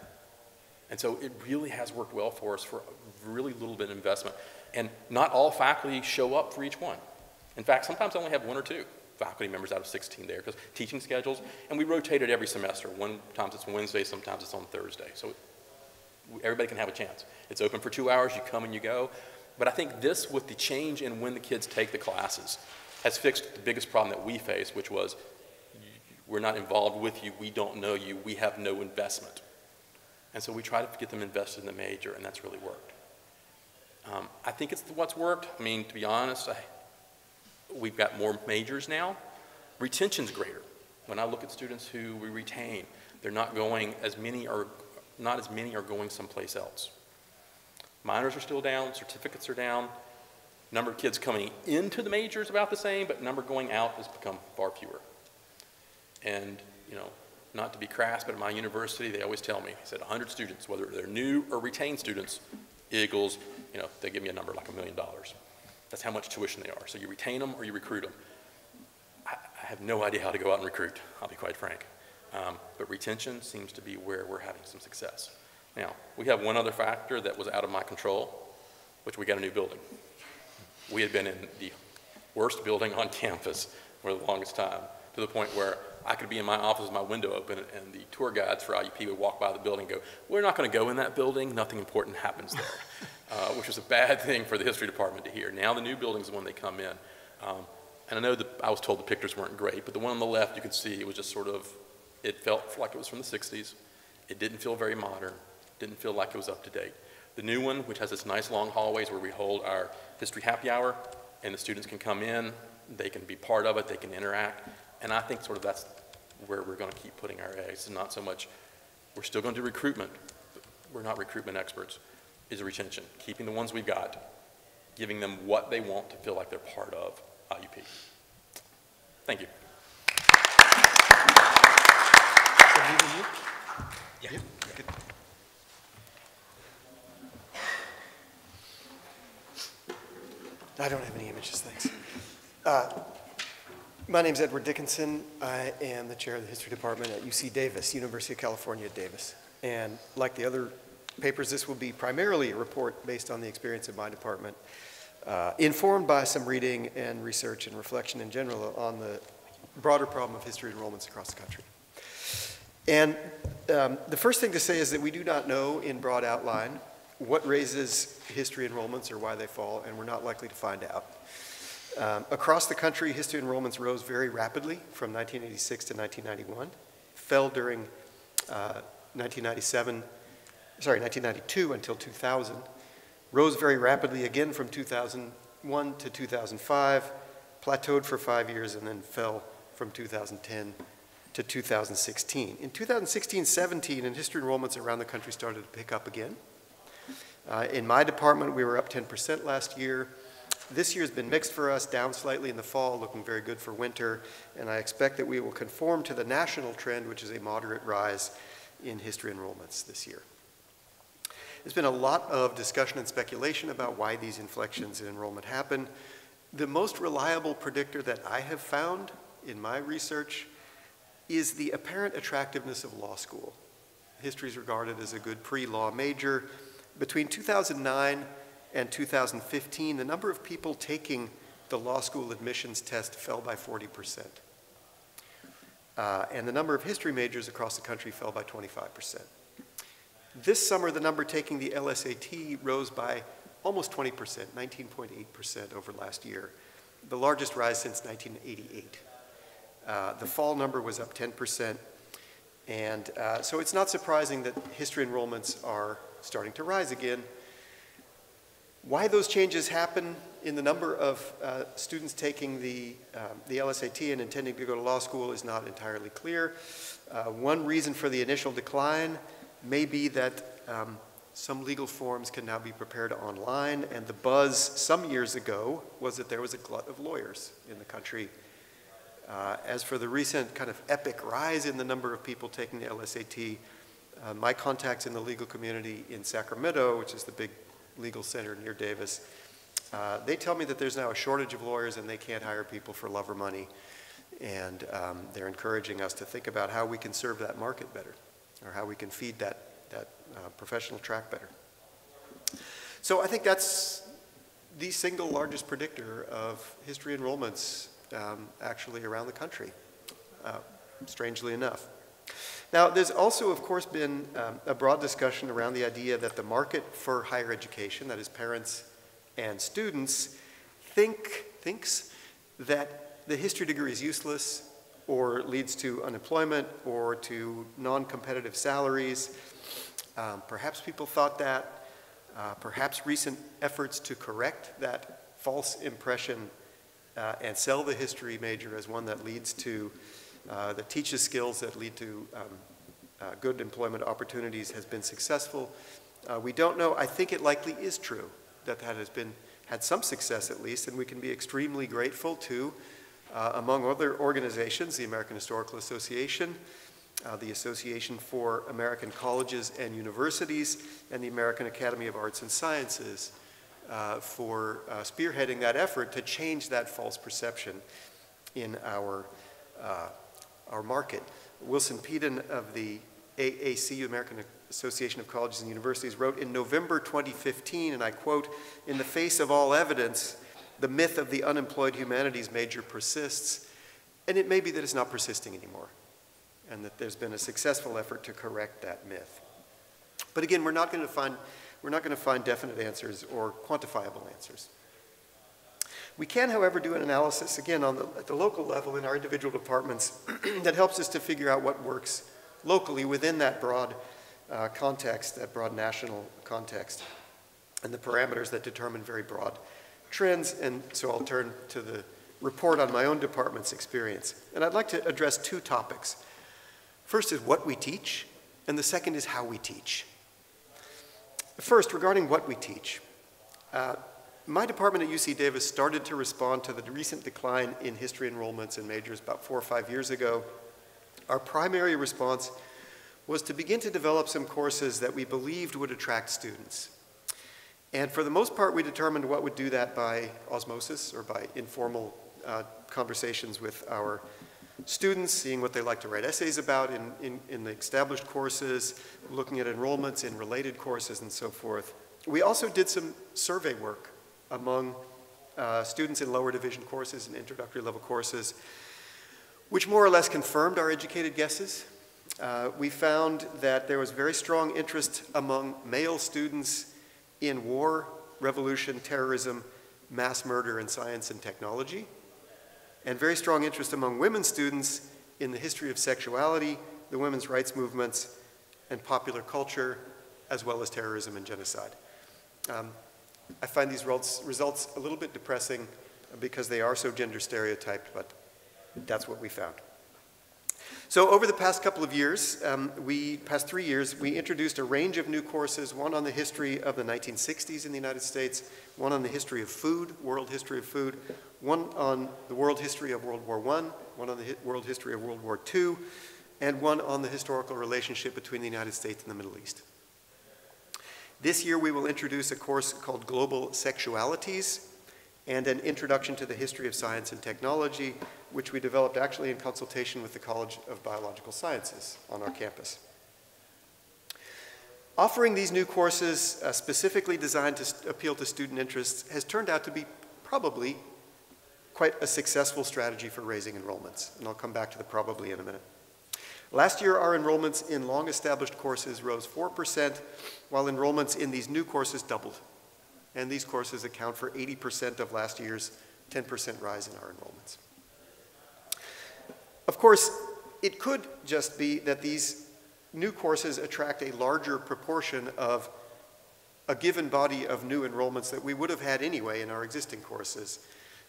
And so it really has worked well for us for a really little bit of investment. And not all faculty show up for each one. In fact, sometimes I only have 1 or 2 faculty members out of 16 there, because teaching schedules, and we rotate it every semester. Sometimes it's Wednesday, sometimes it's on Thursday. So everybody can have a chance. It's open for 2 hours, you come and you go. But I think this, with the change in when the kids take the classes, has fixed the biggest problem that we faced, which was we're not involved with you, we don't know you, we have no investment. And so we try to get them invested in the major, and that's really worked. I think it's what's worked. I mean, to be honest, we've got more majors now. Retention's greater. When I look at students who we retain, they're not going not as many are going someplace else. Minors are still down, certificates are down. Number of kids coming into the major is about the same, but number going out has become far fewer. And, you know, not to be crass, but at my university, they always tell me, I said 100 students, whether they're new or retained students, equals, you know, they give me a number like $1 million. That's how much tuition they are. So you retain them or you recruit them. I have no idea how to go out and recruit, I'll be quite frank. But retention seems to be where we're having some success. Now, we have one other factor that was out of my control, which we got a new building. We had been in the worst building on campus for the longest time, to the point where I could be in my office with my window open and the tour guides for IUP would walk by the building and go, we're not going to go in that building, nothing important happens there, which was a bad thing for the history department to hear. Now the new building is when they come in. And I know that I was told the pictures weren't great, but the one on the left you could see it was just sort of, it felt like it was from the 60s. It didn't feel very modern, didn't feel like it was up to date. The new one, which has this nice long hallways where we hold our History Happy Hour, and the students can come in, they can be part of it, they can interact, and I think sort of that's where we're going to keep putting our eggs. It's not so much, we're still going to do recruitment, but we're not recruitment experts, is retention, keeping the ones we've got, giving them what they want to feel like they're part of IUP. Thank you. Yeah. Good. I don't have any images, thanks. My name's Edward Dickinson. I am the chair of the history department at UC Davis, University of California at Davis. And like the other papers, this will be primarily a report based on the experience of my department, informed by some reading and research and reflection in general on the broader problem of history enrollments across the country. And the first thing to say is that we do not know in broad outline what raises history enrollments or why they fall, and we're not likely to find out. Across the country, history enrollments rose very rapidly from 1986 to 1991, fell during 1992 until 2000, rose very rapidly again from 2001 to 2005, plateaued for 5 years, and then fell from 2010 to 2016. In 2016-17, and history enrollments around the country started to pick up again. In my department, we were up 10% last year. This year's been mixed for us, down slightly in the fall, looking very good for winter, and I expect that we will conform to the national trend, which is a moderate rise in history enrollments this year. There's been a lot of discussion and speculation about why these inflections in enrollment happen. The most reliable predictor that I have found in my research is the apparent attractiveness of law school. History is regarded as a good pre-law major. Between 2009 and 2015, the number of people taking the law school admissions test fell by 40%. And the number of history majors across the country fell by 25%. This summer, the number taking the LSAT rose by almost 20%, 19.8% over last year, the largest rise since 1988. The fall number was up 10%, and so it's not surprising that history enrollments are starting to rise again. Why those changes happen in the number of students taking the LSAT and intending to go to law school is not entirely clear. One reason for the initial decline may be that some legal forms can now be prepared online, and the buzz some years ago was that there was a glut of lawyers in the country. As for the recent kind of epic rise in the number of people taking the LSAT, my contacts in the legal community in Sacramento, which is the big legal center near Davis, they tell me that there's now a shortage of lawyers and they can't hire people for love or money. And they're encouraging us to think about how we can serve that market better, or how we can feed that professional track better. So I think that's the single largest predictor of history enrollments actually around the country, strangely enough. Now, there's also, of course, been a broad discussion around the idea that the market for higher education, that is parents and students, thinks that the history degree is useless or leads to unemployment or to non-competitive salaries. Perhaps people thought that. Perhaps recent efforts to correct that false impression and sell the history major as one that leads to that teaches skills that lead to good employment opportunities has been successful. We don't know. I think it likely is true that that has had some success at least, and we can be extremely grateful to, among other organizations, the American Historical Association, the Association for American Colleges and Universities, and the American Academy of Arts and Sciences for spearheading that effort to change that false perception in our market. Wilson Peden of the AAC, American Association of Colleges and Universities, wrote in November 2015, and I quote, "In the face of all evidence, the myth of the unemployed humanities major persists, and it may be that it's not persisting anymore, and that there's been a successful effort to correct that myth." But again, we're not going to find definite answers or quantifiable answers. We can, however, do an analysis, again, at the local level in our individual departments that helps us to figure out what works locally within that broad context, that broad national context, and the parameters that determine very broad trends. And so I'll turn to the report on my own department's experience. And I'd like to address two topics. First is what we teach, and the second is how we teach. First, regarding what we teach. My department at UC Davis started to respond to the recent decline in history enrollments and majors about 4 or 5 years ago. Our primary response was to begin to develop some courses that we believed would attract students. And for the most part, we determined what would do that by osmosis or by informal conversations with our students, seeing what they like to write essays about in the established courses, looking at enrollments in related courses and so forth. We also did some survey work among students in lower division courses and introductory level courses. which more or less confirmed our educated guesses. We found that there was very strong interest among male students in war, revolution, terrorism, mass murder, and science and technology, and very strong interest among women students in the history of sexuality, the women's rights movements, and popular culture, as well as terrorism and genocide. I find these results a little bit depressing because they are so gender stereotyped, but that's what we found. So over the past couple of years, past 3 years, we introduced a range of new courses, one on the history of the 1960s in the United States, one on the history of food, world history of food, one on the world history of World War I, one on the world history of World War II, and one on the historical relationship between the United States and the Middle East. This year we will introduce a course called Global Sexualities and an Introduction to the History of Science and Technology, which we developed actually in consultation with the College of Biological Sciences on our campus. Offering these new courses specifically designed to appeal to student interests has turned out to be probably quite a successful strategy for raising enrollments, and I'll come back to the probably in a minute. Last year, our enrollments in long-established courses rose 4%, while enrollments in these new courses doubled. And these courses account for 80% of last year's 10% rise in our enrollments. Of course, it could just be that these new courses attract a larger proportion of a given body of new enrollments that we would have had anyway in our existing courses.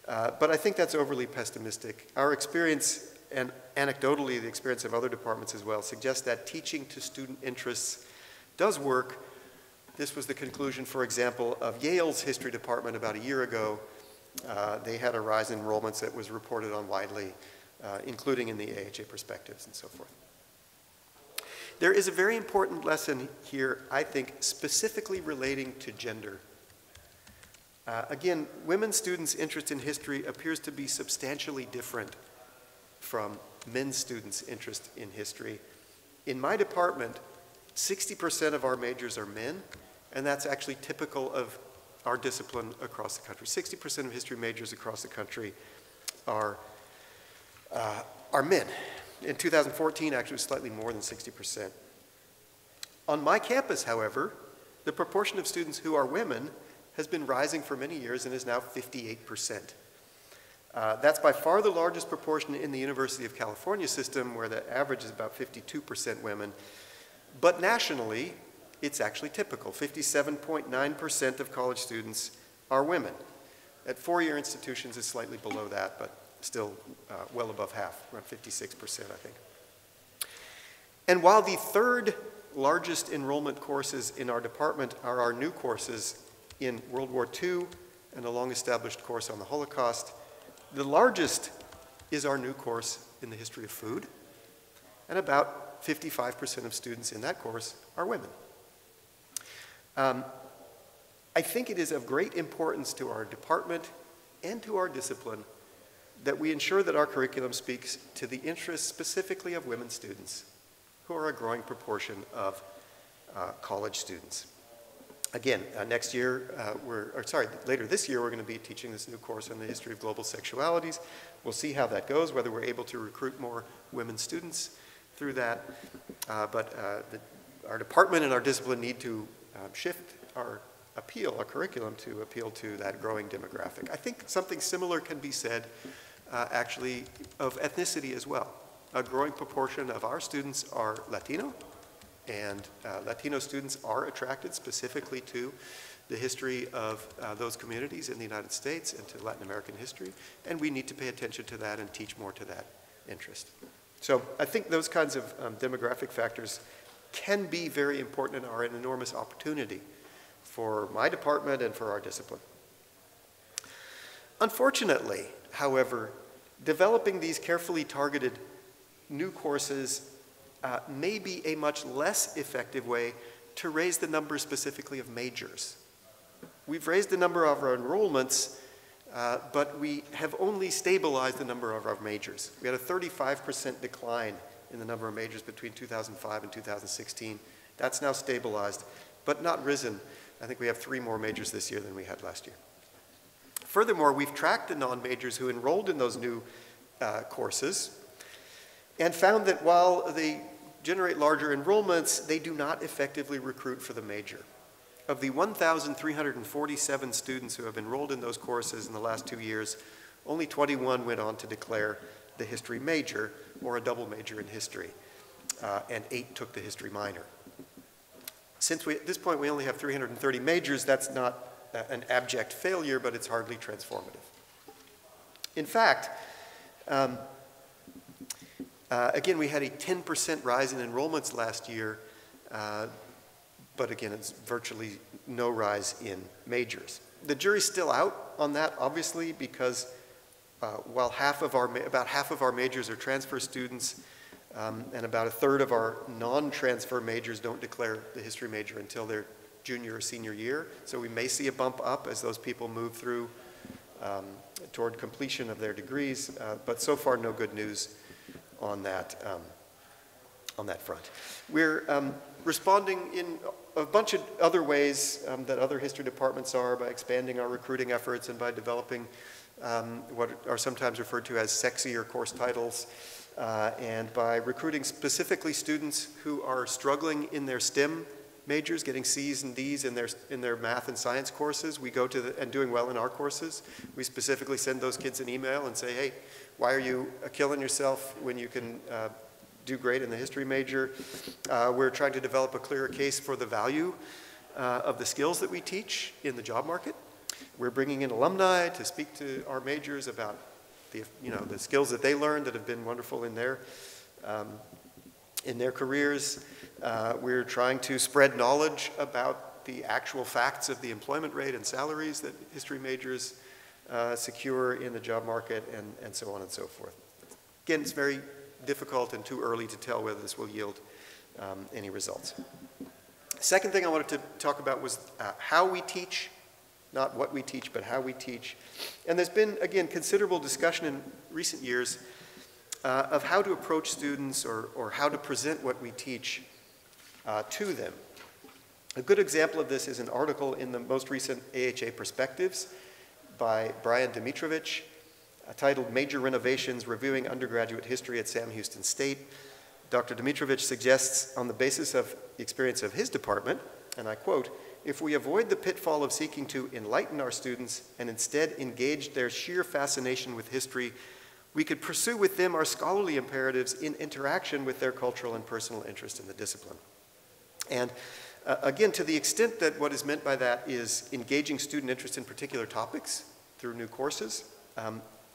But I think that's overly pessimistic. Our experience, and anecdotally the experience of other departments as well, suggests that teaching to student interests does work. This was the conclusion, for example, of Yale's history department about a year ago. They had a rise in enrollments that was reported on widely, including in the AHA perspectives and so forth. There is a very important lesson here, I think, specifically relating to gender. Again, women students' interest in history appears to be substantially different from men students' interest in history. In my department, 60% of our majors are men, and that's actually typical of our discipline across the country. 60% of history majors across the country are men. In 2014, actually, it was slightly more than 60%. On my campus, however, the proportion of students who are women has been rising for many years and is now 58%. That's by far the largest proportion in the University of California system, where the average is about 52% women. But nationally, it's actually typical. 57.9% of college students are women. At four-year institutions, it's slightly below that, but still well above half, around 56%, I think. And while the third largest enrollment courses in our department are our new courses in World War II and a long-established course on the Holocaust, the largest is our new course in the history of food, and about 55% of students in that course are women. I think it is of great importance to our department and to our discipline that we ensure that our curriculum speaks to the interests specifically of women students, who are a growing proportion of college students. Again, later this year, we're going to be teaching this new course on the history of global sexualities. We'll see how that goes, whether we're able to recruit more women students through that. Our department and our discipline need to shift our curriculum to appeal to that growing demographic. I think something similar can be said, actually, of ethnicity as well. A growing proportion of our students are Latino, and Latino students are attracted specifically to the history of those communities in the United States and to Latin American history, and we need to pay attention to that and teach more to that interest. So I think those kinds of demographic factors can be very important and are an enormous opportunity for my department and for our discipline. Unfortunately, however, developing these carefully targeted new courses may be a much less effective way to raise the number specifically of majors. We've raised the number of our enrollments, but we have only stabilized the number of our majors. We had a 35% decline in the number of majors between 2005 and 2016. That's now stabilized, but not risen. I think we have 3 more majors this year than we had last year. Furthermore, we've tracked the non-majors who enrolled in those new courses, and found that while they generate larger enrollments, they do not effectively recruit for the major. Of the 1,347 students who have enrolled in those courses in the last 2 years, only 21 went on to declare the history major or a double major in history, and 8 took the history minor. Since at this point we only have 330 majors, that's not an abject failure, but it's hardly transformative. In fact, again, we had a 10% rise in enrollments last year, but again, it's virtually no rise in majors. The jury's still out on that, obviously, because while about half of our majors are transfer students, and about a third of our non-transfer majors don't declare the history major until their junior or senior year. So we may see a bump up as those people move through toward completion of their degrees, but so far no good news on that front. We're responding in a bunch of other ways that other history departments are, by expanding our recruiting efforts and by developing what are sometimes referred to as sexier course titles, and by recruiting specifically students who are struggling in their STEM majors, getting C's and D's in their math and science courses. We go to and doing well in our courses. We specifically send those kids an email and say, hey, why are you killing yourself when you can do great in the history major? We're trying to develop a clearer case for the value of the skills that we teach in the job market. We're bringing in alumni to speak to our majors about the skills that they learned that have been wonderful in their careers. We're trying to spread knowledge about the actual facts of the employment rate and salaries that history majors secure in the job market, and so on and so forth. Again, it's very difficult and too early to tell whether this will yield any results. Second thing I wanted to talk about was how we teach, not what we teach, but how we teach. And there's been, again, considerable discussion in recent years of how to approach students or how to present what we teach to them. A good example of this is an article in the most recent AHA Perspectives by Brian Dimitrovich, titled Major Renovations, Reviewing Undergraduate History at Sam Houston State. Dr. Dimitrovich suggests, on the basis of the experience of his department, and I quote, if we avoid the pitfall of seeking to enlighten our students and instead engage their sheer fascination with history, we could pursue with them our scholarly imperatives in interaction with their cultural and personal interest in the discipline. And again, to the extent that what is meant by that is engaging student interest in particular topics through new courses,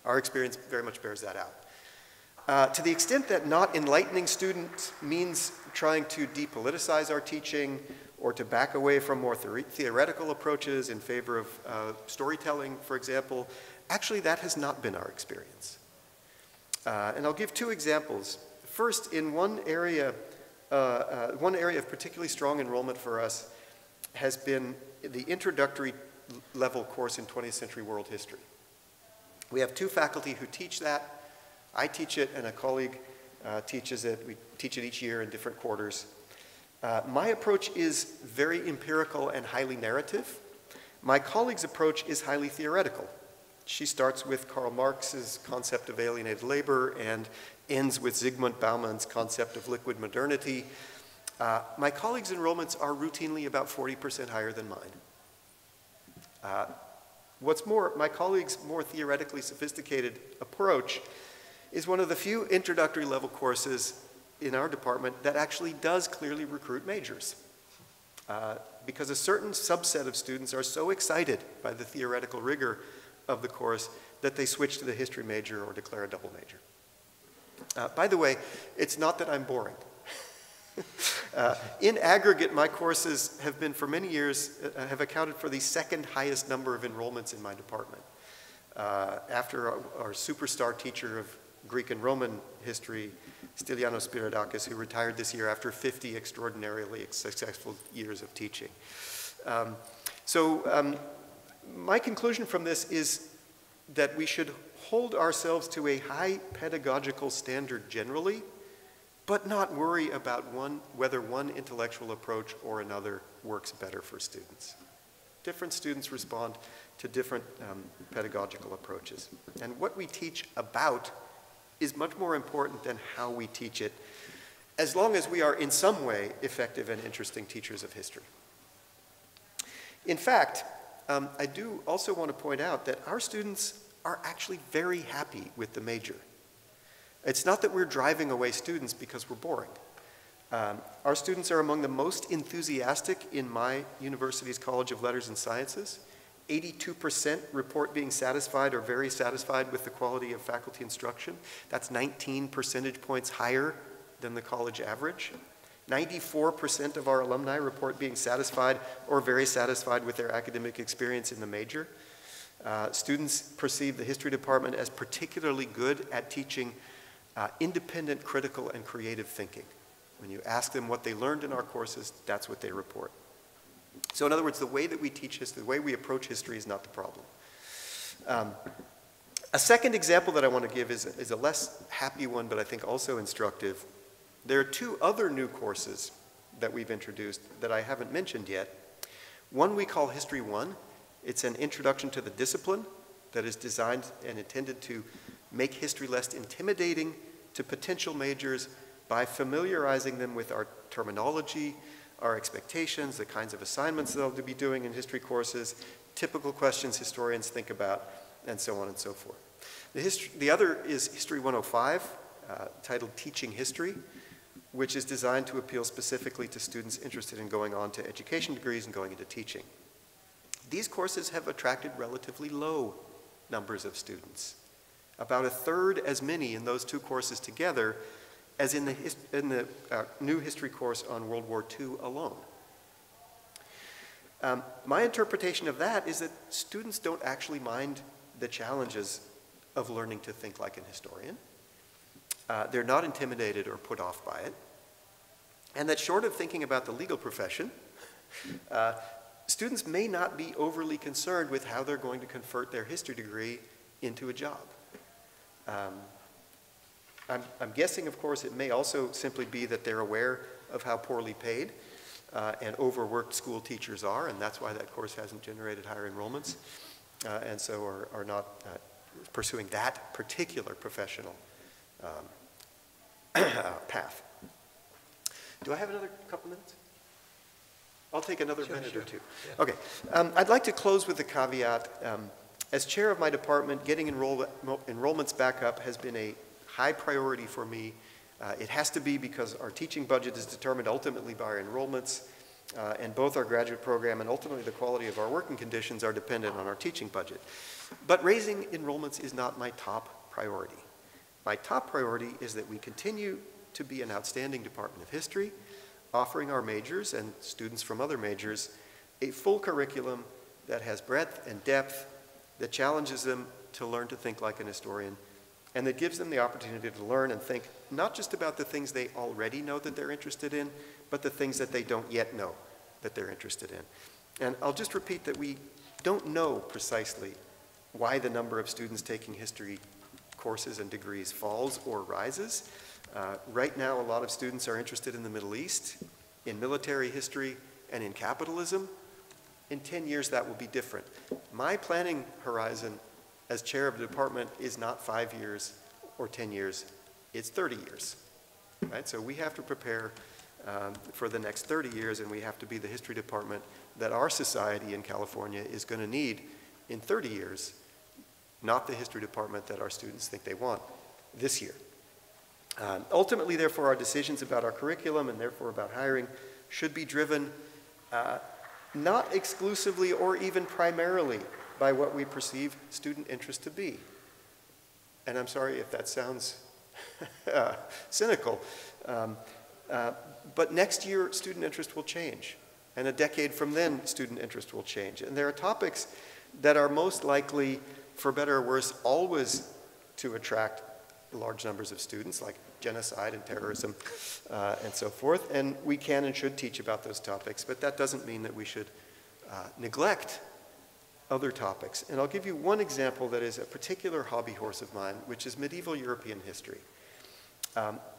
our experience very much bears that out. To the extent that not enlightening students means trying to depoliticize our teaching or to back away from more theoretical approaches in favor of storytelling, for example, actually that has not been our experience. And I'll give 2 examples. First, in one area of particularly strong enrollment for us has been the introductory level course in 20th century world history. We have 2 faculty who teach that. I teach it and a colleague teaches it. We teach it each year in different quarters. My approach is very empirical and highly narrative. My colleague's approach is highly theoretical. She starts with Karl Marx's concept of alienated labor and ends with Zygmunt Bauman's concept of liquid modernity. My colleagues' enrollments are routinely about 40% higher than mine. What's more, my colleagues' more theoretically sophisticated approach is one of the few introductory level courses in our department that actually does clearly recruit majors. Because a certain subset of students are so excited by the theoretical rigor of the course that they switch to the history major or declare a double major. By the way, it's not that I'm boring. In aggregate, my courses have been, for many years, have accounted for the 2nd highest number of enrollments in my department. After our superstar teacher of Greek and Roman history, Stylianos Spiridakis, who retired this year after 50 extraordinarily successful years of teaching. My conclusion from this is that we should hold ourselves to a high pedagogical standard generally, but not worry about whether one intellectual approach or another works better for students. Different students respond to different pedagogical approaches. And what we teach about is much more important than how we teach it, as long as we are in some way effective and interesting teachers of history. In fact, I do also want to point out that our students are actually very happy with the major. It's not that we're driving away students because we're boring. Our students are among the most enthusiastic in my university's College of Letters and Sciences. 82% report being satisfied or very satisfied with the quality of faculty instruction. That's 19 percentage points higher than the college average. 94% of our alumni report being satisfied or very satisfied with their academic experience in the major. Students perceive the history department as particularly good at teaching independent, critical, and creative thinking. When you ask them what they learned in our courses, that's what they report. So in other words, the way that we teach history, the way we approach history is not the problem. A second example that I want to give is a less happy one, but I think also instructive. There are two other new courses that we've introduced that I haven't mentioned yet. One we call History 1. It's an introduction to the discipline that is designed and intended to make history less intimidating to potential majors by familiarizing them with our terminology, our expectations, the kinds of assignments they'll be doing in history courses, typical questions historians think about, and so on and so forth. The other is History 105, titled Teaching History, which is designed to appeal specifically to students interested in going on to education degrees and going into teaching. These courses have attracted relatively low numbers of students, about a third as many in those two courses together as in the new history course on World War II alone. My interpretation of that is that students don't actually mind the challenges of learning to think like an historian. They're not intimidated or put off by it. And that short of thinking about the legal profession, students may not be overly concerned with how they're going to convert their history degree into a job. I'm guessing, of course, it may also simply be that they're aware of how poorly paid and overworked school teachers are, and that's why that course hasn't generated higher enrollments, and so are not pursuing that particular professional path. Do I have another couple minutes? I'll take another minute or two. Yeah. Okay. I'd like to close with a caveat. As chair of my department, getting enrollments back up has been a high priority for me. It has to be because our teaching budget is determined ultimately by our enrollments, and both our graduate program and ultimately the quality of our working conditions are dependent on our teaching budget. But raising enrollments is not my top priority. My top priority is that we continue to be an outstanding department of history, offering our majors and students from other majors a full curriculum that has breadth and depth, that challenges them to learn to think like an historian, and that gives them the opportunity to learn and think not just about the things they already know that they're interested in, but the things that they don't yet know that they're interested in. And I'll just repeat that we don't know precisely why the number of students taking history courses and degrees falls or rises. Right now, a lot of students are interested in the Middle East, in military history, and in capitalism. In 10 years, that will be different. My planning horizon as chair of the department is not 5 years or 10 years, it's 30 years, right? So we have to prepare for the next 30 years, and we have to be the history department that our society in California is going to need in 30 years, not the history department that our students think they want this year. Ultimately, therefore, our decisions about our curriculum and therefore about hiring should be driven not exclusively or even primarily by what we perceive student interest to be. And I'm sorry if that sounds cynical, but next year student interest will change, and a decade from then student interest will change. And there are topics that are most likely, for better or worse, always to attract large numbers of students, like genocide and terrorism and so forth. And we can and should teach about those topics, but that doesn't mean that we should neglect other topics. And I'll give you one example that is a particular hobby horse of mine, which is medieval European history.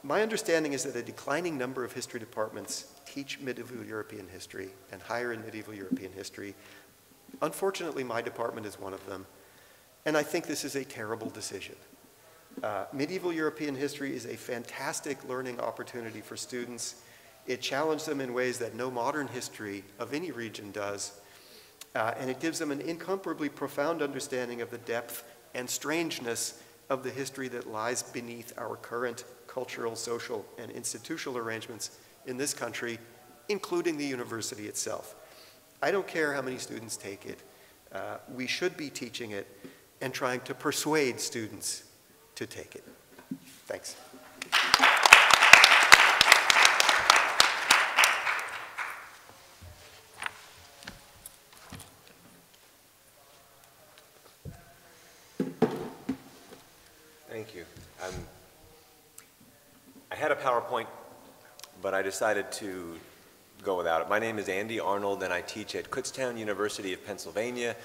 My understanding is that a declining number of history departments teach medieval European history and hire in medieval European history. Unfortunately, my department is one of them, and I think this is a terrible decision. Medieval European history is a fantastic learning opportunity for students. It challenged them in ways that no modern history of any region does, and it gives them an incomparably profound understanding of the depth and strangeness of the history that lies beneath our current cultural, social, and institutional arrangements in this country, including the university itself. I don't care how many students take it. We should be teaching it and trying to persuade students to take it. Thanks. Thank you. I had a PowerPoint, but I decided to go without it. My name is Andy Arnold, and I teach at Kutztown University of Pennsylvania,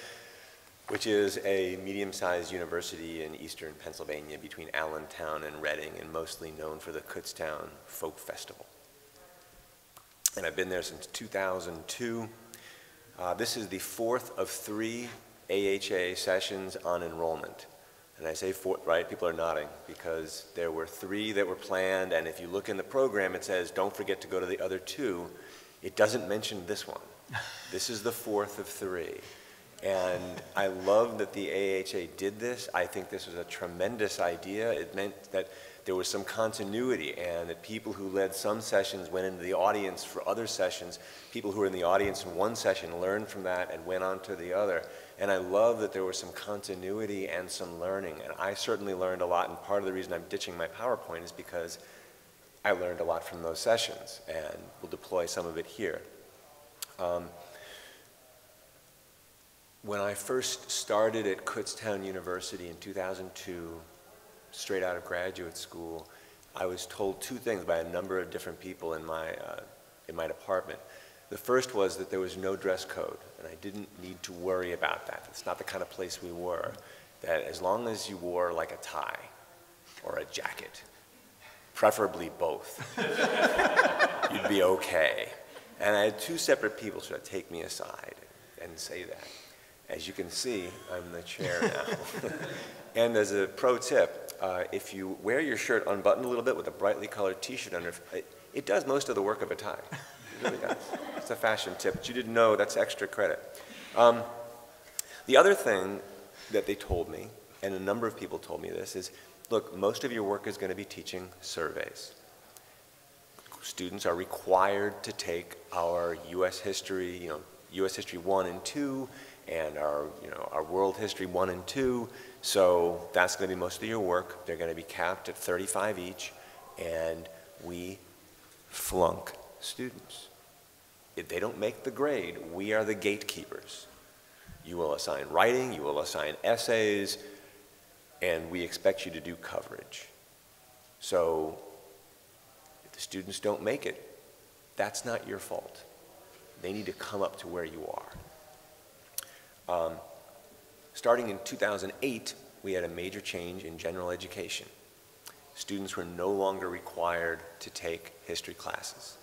which is a medium-sized university in eastern Pennsylvania between Allentown and Reading, and mostly known for the Kutztown Folk Festival. And I've been there since 2002. This is the fourth of 3 AHA sessions on enrollment. And I say fourth, right? People are nodding because there were 3 that were planned, and if you look in the program, it says, don't forget to go to the other 2. It doesn't mention this one. This is the fourth of 3. And I love that the AHA did this. I think this was a tremendous idea. It meant that there was some continuity, and that people who led some sessions went into the audience for other sessions. People who were in the audience in one session learned from that and went on to the other. And I love that there was some continuity and some learning. And I certainly learned a lot, and part of the reason I'm ditching my PowerPoint is because I learned a lot from those sessions, and we'll deploy some of it here. When I first started at Kutztown University in 2002, straight out of graduate school, I was told 2 things by a number of different people in my department. The first was that there was no dress code, and I didn't need to worry about that. It's not the kind of place we were. That as long as you wore like a tie or a jacket, preferably both, you'd be okay. And I had 2 separate people sort of take me aside and say that. As you can see, I'm the chair now. And as a pro tip, if you wear your shirt unbuttoned a little bit with a brightly colored t-shirt under, it does most of the work of a tie. It really does. It's a fashion tip, but you didn't know, that's extra credit. The other thing that they told me, and a number of people told me this, is, look, most of your work is going to be teaching surveys. Students are required to take our U.S. history, U.S. history 1 and 2, and our world history 1 and 2. So that's going to be most of your work. They're going to be capped at 35 each, and we flunk students. If they don't make the grade, we are the gatekeepers. You will assign writing, you will assign essays, and we expect you to do coverage. So if the students don't make it, that's not your fault. They need to come up to where you are. Starting in 2008, we had a major change in general education. Students were no longer required to take history classes.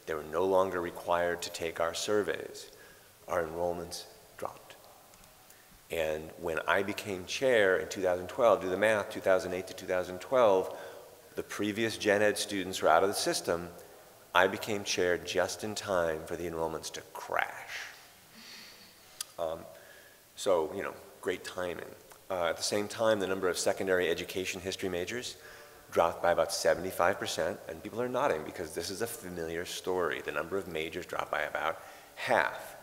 They were no longer required to take our surveys. Our enrollments dropped. And when I became chair in 2012, do the math, 2008 to 2012, the previous gen ed students were out of the system. I became chair just in time for the enrollments to crash. So, great timing. At the same time, the number of secondary education history majors dropped by about 75%, and people are nodding because this is a familiar story. The number of majors dropped by about half.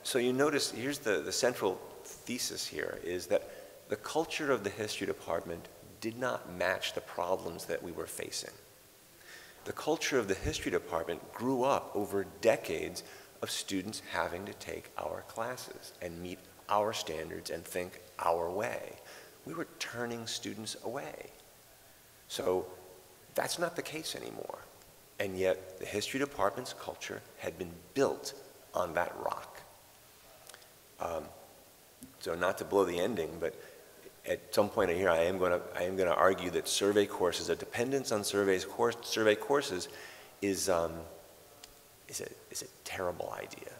So you notice, here's the central thesis here, is that the culture of the history department did not match the problems that we were facing. The culture of the history department grew up over decades of students having to take our classes and meet our standards and think our way. We were turning students away. So that's not the case anymore. And yet the history department's culture had been built on that rock. So not to blow the ending, but at some point here I am going to argue that survey courses, a dependence on survey courses is a terrible idea,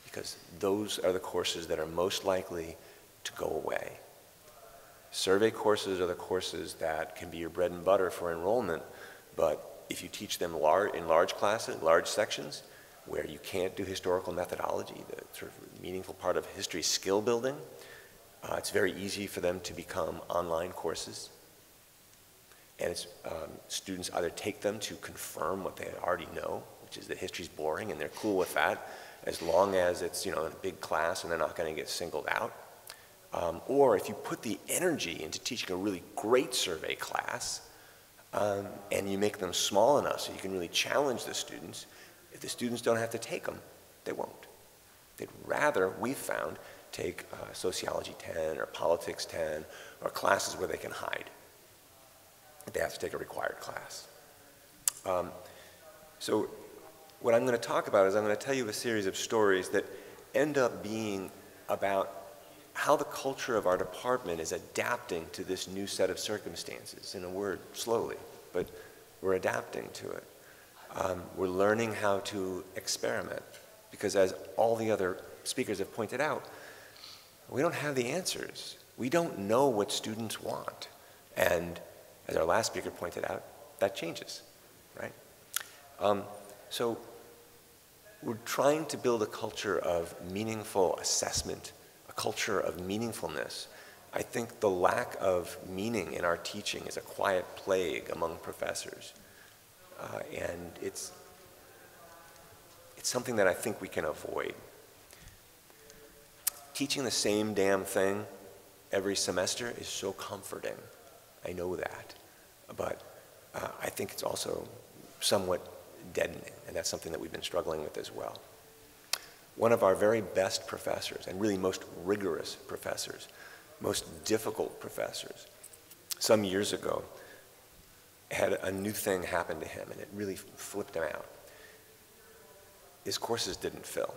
because those are the courses that are most likely to go away. Survey courses are the courses that can be your bread and butter for enrollment, but if you teach them in large classes, large sections, where you can't do historical methodology, the sort of meaningful part of history skill building, it's very easy for them to become online courses. And students either take them to confirm what they already know, which is that history's boring, and they're cool with that, as long as it's, in a big class and they're not going to get singled out. Or if you put the energy into teaching a really great survey class, and you make them small enough so you can really challenge the students, if the students don't have to take them, they won't. They'd rather, we've found, take Sociology 10 or Politics 10 or classes where they can hide. They have to take a required class. So what I'm going to talk about is I'm going to tell you a series of stories that end up being about how the culture of our department is adapting to this new set of circumstances. In a word, slowly, but we're adapting to it. We're learning how to experiment, because as all the other speakers have pointed out, we don't have the answers. We don't know what students want. And as our last speaker pointed out, that changes, right? So we're trying to build a culture of meaningful assessment, a culture of meaningfulness. I think the lack of meaning in our teaching is a quiet plague among professors. And it's something that I think we can avoid. Teaching the same damn thing every semester is so comforting. I know that. But I think it's also somewhat deadening, and that's something that we've been struggling with as well. One of our very best professors, and really most rigorous professors, most difficult professors, some years ago had a new thing happen to him, and it really flipped him out. His courses didn't fill.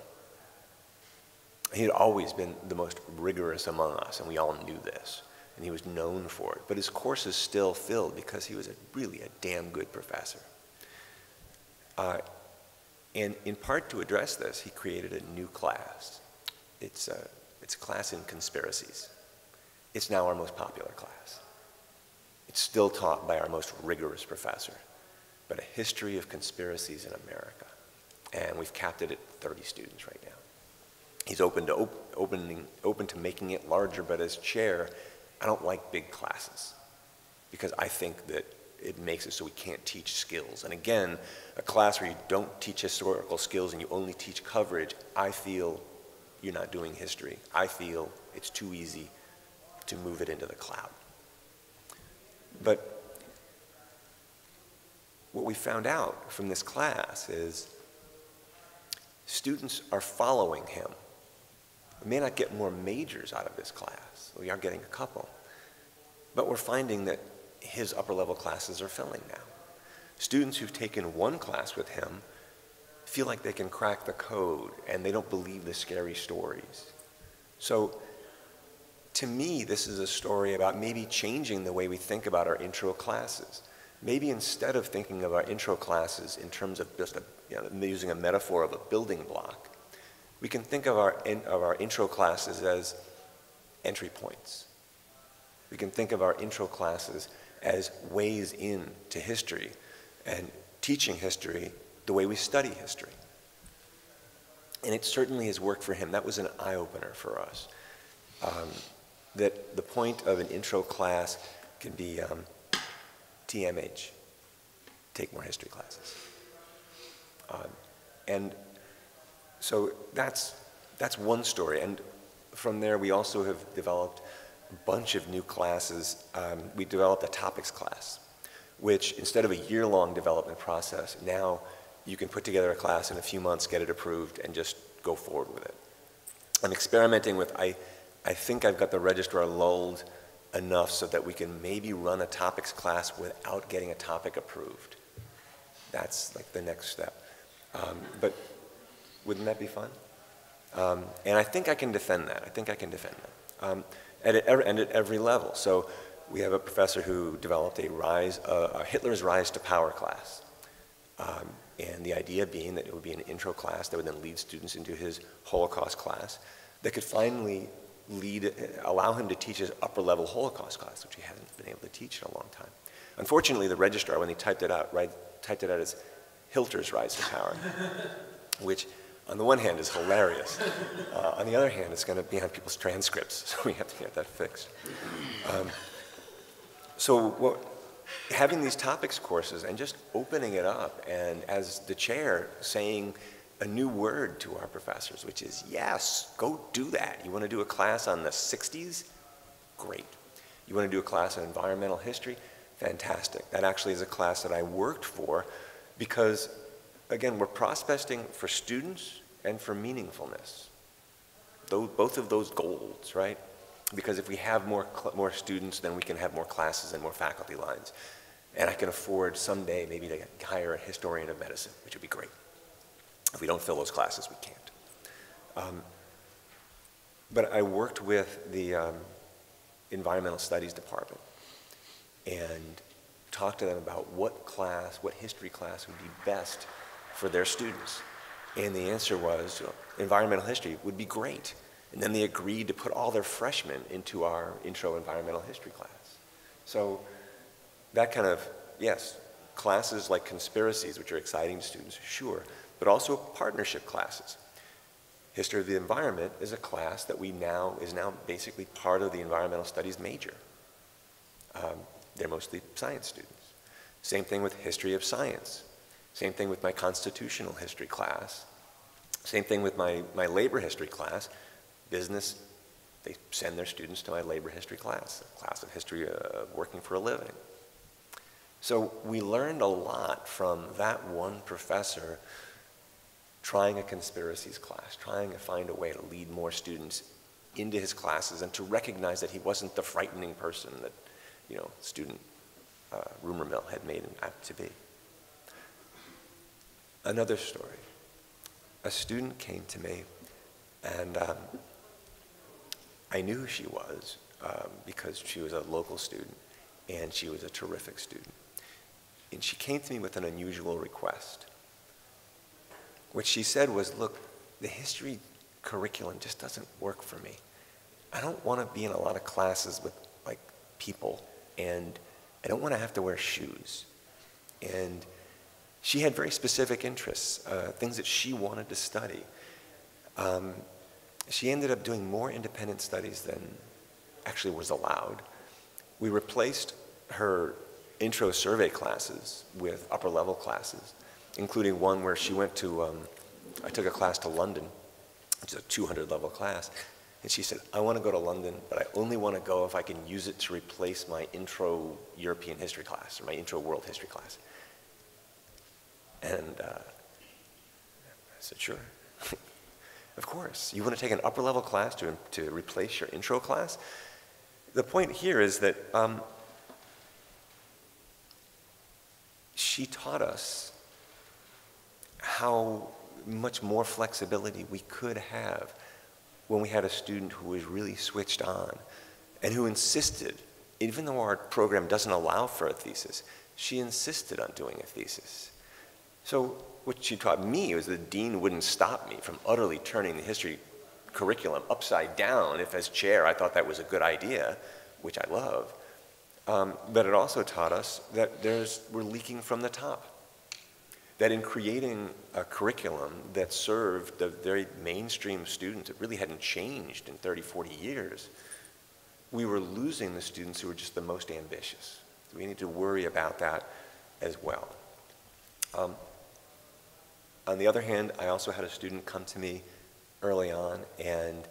He had always been the most rigorous among us, and we all knew this, and he was known for it. But his courses still filled because he was really a damn good professor. And in part to address this, he created a new class. It's a class in conspiracies. It's now our most popular class. It's still taught by our most rigorous professor, but a history of conspiracies in America. And we've capped it at 30 students right now. He's open to making it larger, but as chair, I don't like big classes because I think that it makes it so we can't teach skills. And again, a class where you don't teach historical skills and you only teach coverage, I feel you're not doing history. I feel it's too easy to move it into the cloud. But what we found out from this class is students are following him. We may not get more majors out of this class. We are getting a couple. But we're finding that his upper level classes are filling now. Students who've taken one class with him feel like they can crack the code and they don't believe the scary stories. So to me, this is a story about maybe changing the way we think about our intro classes. Maybe instead of thinking of our intro classes in terms of just using a metaphor of a building block, we can think of our intro classes as entry points. We can think of our intro classes as ways into history and teaching history the way we study history. And it certainly has worked for him. That was an eye-opener for us. That the point of an intro class can be TMH, take more history classes. And so that's one story. And from there, we also have developed a bunch of new classes. We developed a topics class, which instead of a year-long development process, now you can put together a class in a few months, get it approved, and just go forward with it. I'm experimenting with, I think I've got the registrar lulled enough so that we can maybe run a topics class without getting a topic approved. That's like the next step. But wouldn't that be fun? And I think I can defend that. At every level. So we have a professor who developed a Hitler's Rise to Power class. And the idea being that it would be an intro class that would then lead students into his Holocaust class that could finally allow him to teach his upper-level Holocaust class, which he hasn't been able to teach in a long time. Unfortunately, the registrar, when he typed it out, typed it out as Hilter's Rise to Power, which on the one hand is hilarious. On the other hand, it's going to be on people's transcripts, so we have to get that fixed. Having these topics courses and just opening it up, and as the chair saying a new word to our professors, which is, yes, go do that. You want to do a class on the 60s? Great. You want to do a class on environmental history? Fantastic. That actually is a class that I worked for because, again, we're prospecting for students and for meaningfulness. Both of those goals, right? Because if we have more students, then we can have more classes and more faculty lines. And I can afford someday maybe to hire a historian of medicine, which would be great. If we don't fill those classes, we can't. But I worked with the environmental studies department and talked to them about what history class would be best for their students. And the answer was, environmental history would be great. And then they agreed to put all their freshmen into our intro environmental history class. So that kind of, yes, classes like conspiracies, which are exciting to students, sure, but also partnership classes. History of the environment is a class that is now basically part of the environmental studies major. They're mostly science students. Same thing with history of science. Same thing with my constitutional history class. Same thing with my labor history class. Business, they send their students to my labor history class, a class of history of working for a living. So we learned a lot from that one professor trying a conspiracies class, trying to find a way to lead more students into his classes and to recognize that he wasn't the frightening person that, student rumor mill had made him out to be. Another story. A student came to me, and I knew who she was because she was a local student, and she was a terrific student. And she came to me with an unusual request. What she said was, look, the history curriculum just doesn't work for me. I don't want to be in a lot of classes with people, and I don't want to have to wear shoes. And she had very specific interests, things that she wanted to study. She ended up doing more independent studies than actually was allowed. We replaced her intro survey classes with upper level classes, including one where she went to, I took a class to London, which is a 200 level class, and she said, I want to go to London, but I only want to go if I can use it to replace my intro European history class or my intro world history class. And I said, sure. Of course. You want to take an upper level class to replace your intro class? The point here is that she taught us how much more flexibility we could have when we had a student who was really switched on and who insisted, even though our program doesn't allow for a thesis, she insisted on doing a thesis. So what she taught me was the dean wouldn't stop me from utterly turning the history curriculum upside down if as chair I thought that was a good idea, which I love. But it also taught us that we're leaking from the top. That in creating a curriculum that served the very mainstream students, it really hadn't changed in 30, 40 years, we were losing the students who were just the most ambitious. So we need to worry about that as well. On the other hand, I also had a student come to me early on, and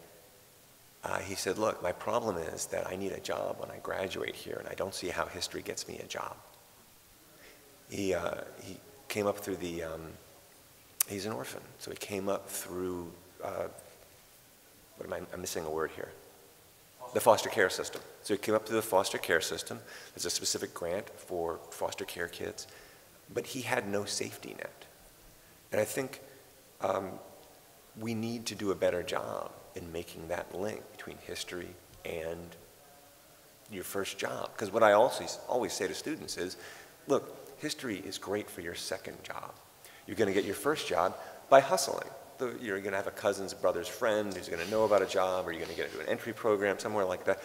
he said, look, my problem is that I need a job when I graduate here, and I don't see how history gets me a job. He came up through the, he's an orphan, so he came up through, I'm missing a word here. The foster care system. So he came up through the foster care system. There's a specific grant for foster care kids, but he had no safety net. And I think we need to do a better job in making that link between history and your first job. Because what I always say to students is, look, history is great for your second job. You're going to get your first job by hustling. you're going to have a cousin's brother's friend who's going to know about a job, or you're going to get into an entry program, somewhere like that.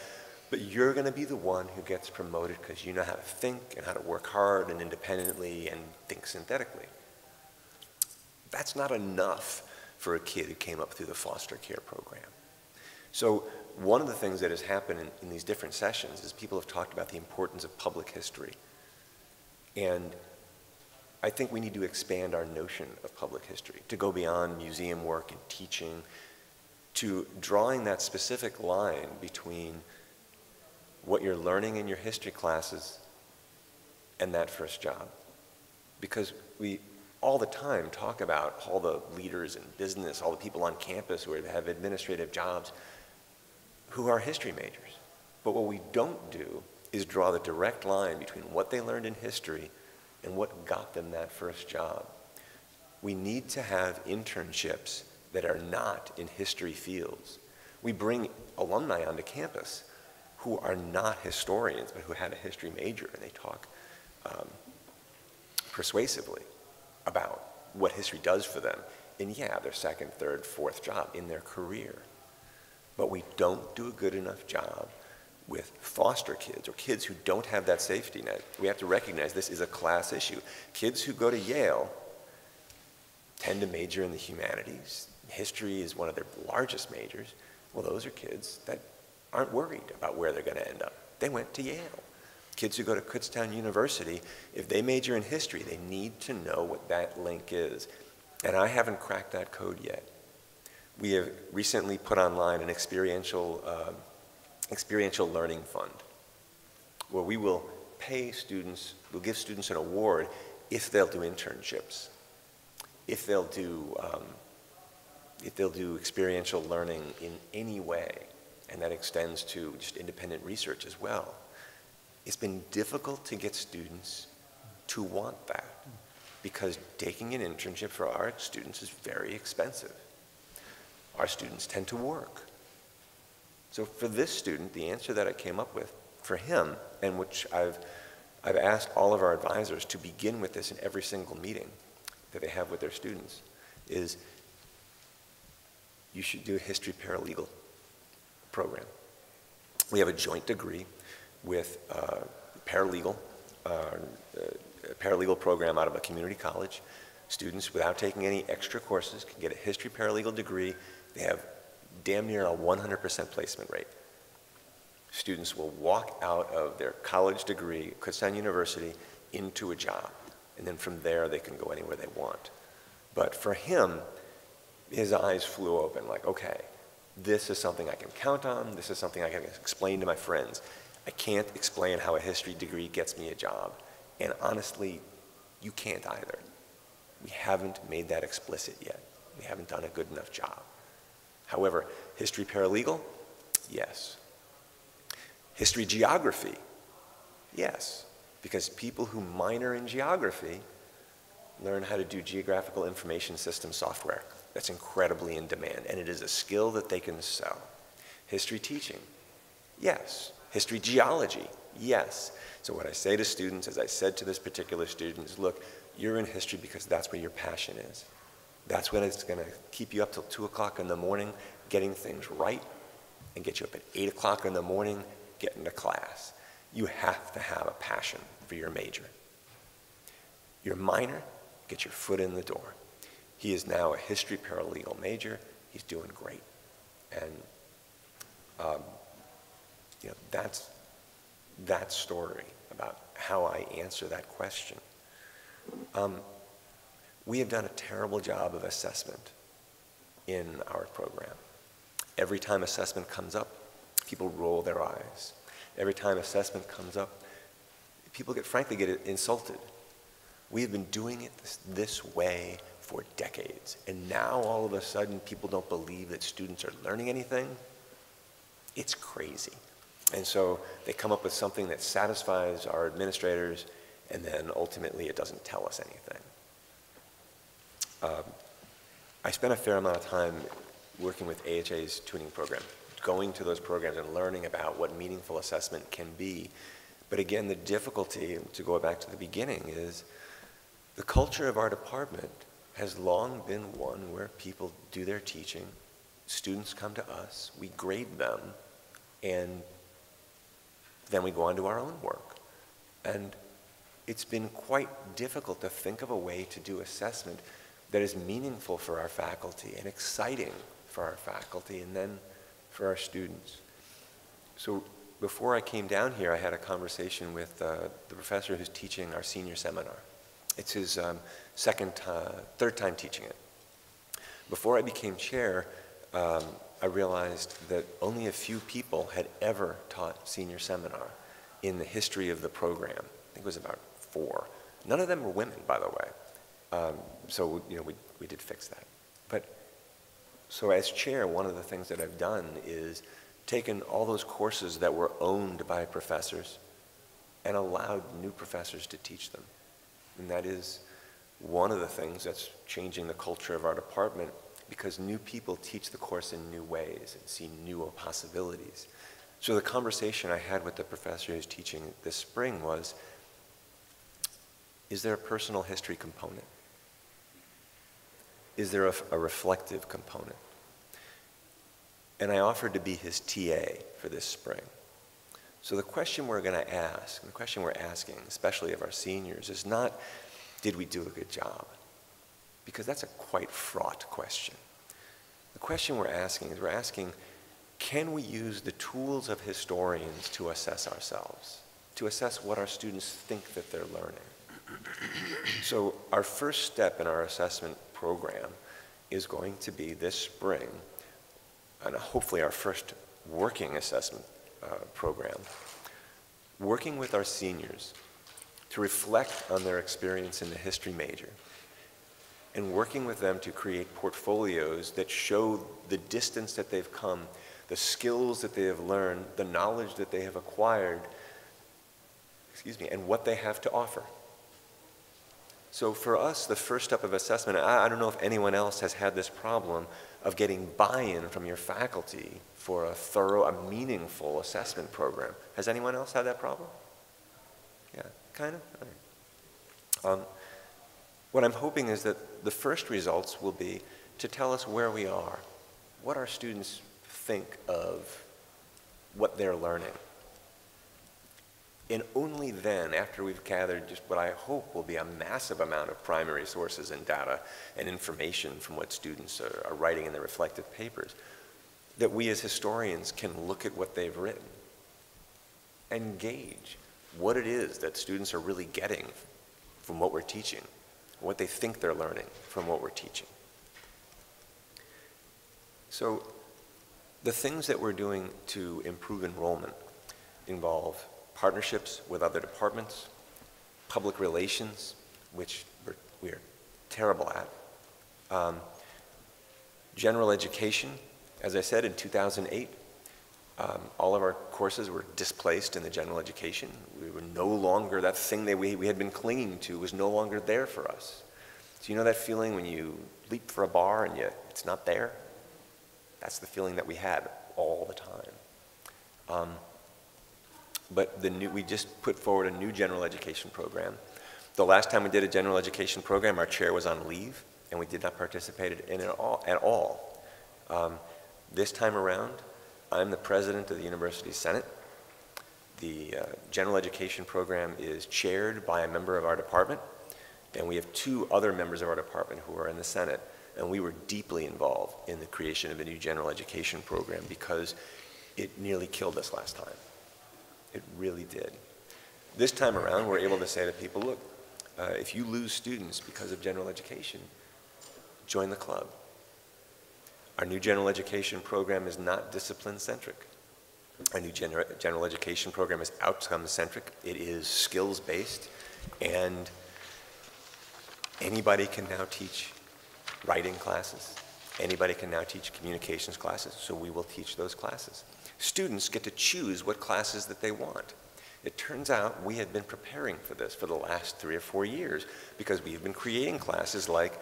But you're going to be the one who gets promoted because you know how to think and how to work hard and independently and think synthetically. That's not enough for a kid who came up through the foster care program. So one of the things that has happened in these different sessions is people have talked about the importance of public history. And I think we need to expand our notion of public history, to go beyond museum work and teaching, to drawing that specific line between what you're learning in your history classes and that first job. Because we all the time talk about all the leaders in business, all the people on campus who have administrative jobs, who are history majors. But what we don't do is draw the direct line between what they learned in history and what got them that first job. We need to have internships that are not in history fields. We bring alumni onto campus who are not historians, but who had a history major, and they talk persuasively about what history does for them in, yeah, their second, third, fourth job in their career. But we don't do a good enough job with foster kids or kids who don't have that safety net. We have to recognize this is a class issue. Kids who go to Yale tend to major in the humanities. History is one of their largest majors. Well, those are kids that aren't worried about where they're going to end up. They went to Yale. Kids who go to Kutztown University, if they major in history, they need to know what that link is. And I haven't cracked that code yet. We have recently put online an experiential learning fund where we will pay students, we'll give students an award if they'll do internships, if they'll do experiential learning in any way, and that extends to just independent research as well. It's been difficult to get students to want that because taking an internship for our students is very expensive. Our students tend to work. So for this student, the answer that I came up with for him, and which I've asked all of our advisors to begin with this in every single meeting that they have with their students, is you should do a history paralegal program. We have a joint degree with a paralegal program out of a community college. Students, without taking any extra courses, can get a history paralegal degree. They have damn near a 100% placement rate. Students will walk out of their college degree at Kutztown University into a job, and then from there they can go anywhere they want. But for him, his eyes flew open, like, okay, this is something I can count on, this is something I can explain to my friends. I can't explain how a history degree gets me a job, and honestly, you can't either. We haven't made that explicit yet. We haven't done a good enough job. However, history paralegal, yes. History geography, yes. Because people who minor in geography learn how to do geographical information system software. That's incredibly in demand, and it is a skill that they can sell. History teaching, yes. History geology, yes. So what I say to students, as I said to this particular student, is look, you're in history because that's where your passion is. That's when it's going to keep you up till 2 o'clock in the morning getting things right and get you up at 8 o'clock in the morning getting to class. You have to have a passion for your major. Your minor, get your foot in the door. He is now a history paralegal major. He's doing great. And you know, that's that story about how I answer that question. We have done a terrible job of assessment in our program. Every time assessment comes up, people roll their eyes. Every time assessment comes up, people frankly get insulted. We have been doing it this way for decades, and now all of a sudden people don't believe that students are learning anything. It's crazy. And so they come up with something that satisfies our administrators, and then ultimately it doesn't tell us anything. I spent a fair amount of time working with AHA's tuning program, going to those programs and learning about what meaningful assessment can be. But again, the difficulty, to go back to the beginning, is the culture of our department has long been one where people do their teaching, students come to us, we grade them, and then we go on to our own work. And it's been quite difficult to think of a way to do assessment that is meaningful for our faculty and exciting for our faculty and then for our students. So before I came down here, I had a conversation with the professor who's teaching our senior seminar. It's his third time teaching it. Before I became chair, I realized that only a few people had ever taught senior seminar in the history of the program. I think it was about 4. None of them were women, by the way. So we did fix that. But so as chair, one of the things that I've done is taken all those courses that were owned by professors and allowed new professors to teach them. And that is one of the things that's changing the culture of our department, because new people teach the course in new ways and see new possibilities. So the conversation I had with the professor who's teaching this spring was, is there a personal history component? Is there a reflective component? And I offered to be his TA for this spring. So the question we're going to ask, and the question we're asking, especially of our seniors, is not, did we do a good job? Because that's a quite fraught question. The question we're asking is, can we use the tools of historians to assess ourselves, to assess what our students think that they're learning? So our first step in our assessment program is going to be this spring, and hopefully our first working assessment program, working with our seniors to reflect on their experience in the history major and working with them to create portfolios that show the distance that they've come, the skills that they have learned, the knowledge that they have acquired, and what they have to offer. So for us, the first step of assessment, I don't know if anyone else has had this problem of getting buy-in from your faculty for a thorough, a meaningful assessment program. Has anyone else had that problem? Yeah, kind of? All right. What I'm hoping is that the first results will be to tell us where we are, what our students think of what they're learning. And only then, after we've gathered just what I hope will be a massive amount of primary sources and data and information from what students are writing in their reflective papers, that we as historians can look at what they've written and gauge what it is that students are really getting from what we're teaching, what they think they're learning from what we're teaching. So the things that we're doing to improve enrollment involve partnerships with other departments, public relations, which we're terrible at, general education. As I said, in 2008, all of our courses were displaced in the general education. We were no longer, that thing that we had been clinging to was no longer there for us. So you know that feeling when you leap for a bar and it's not there? That's the feeling that we had all the time. But we just put forward a new general education program. The last time we did a general education program, our chair was on leave, and we did not participate in it at all. This time around, I'm the president of the University Senate. The general education program is chaired by a member of our department, and we have 2 other members of our department who are in the Senate, and we were deeply involved in the creation of a new general education program because it nearly killed us last time. It really did. This time around, we're able to say to people, look, if you lose students because of general education, join the club. Our new general education program is not discipline-centric. Our new general education program is outcome-centric. It is skills-based, and anybody can now teach writing classes. Anybody can now teach communications classes, so we will teach those classes. Students get to choose what classes that they want. It turns out we had been preparing for this for the last 3 or 4 years because we have been creating classes like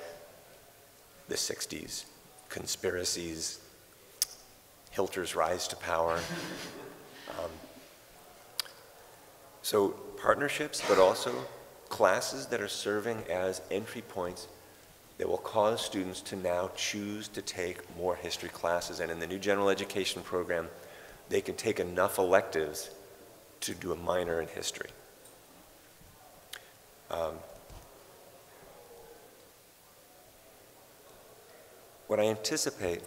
the 60s, conspiracies, Hitler's rise to power. So partnerships, but also classes that are serving as entry points that will cause students to now choose to take more history classes. And in the new general education program, they can take enough electives to do a minor in history. What I anticipate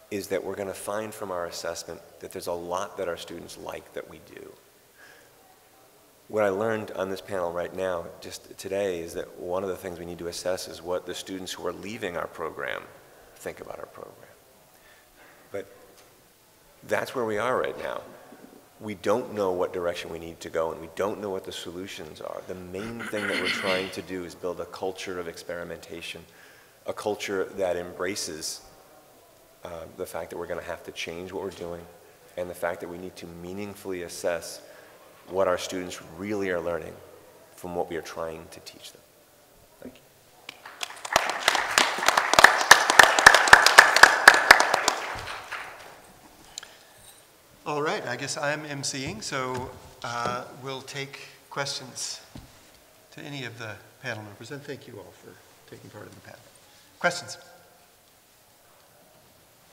is that we're going to find from our assessment that there's a lot that our students like that we do. What I learned on this panel right now, just today, is that one of the things we need to assess is what the students who are leaving our program think about our program. But that's where we are right now. We don't know what direction we need to go, and we don't know what the solutions are. The main thing that we're trying to do is build a culture of experimentation, a culture that embraces the fact that we're going to have to change what we're doing, and the fact that we need to meaningfully assess what our students really are learning from what we are trying to teach them. Thank you. All right, I guess I'm emceeing, so we'll take questions to any of the panel members, and thank you all for taking part in the panel. Questions?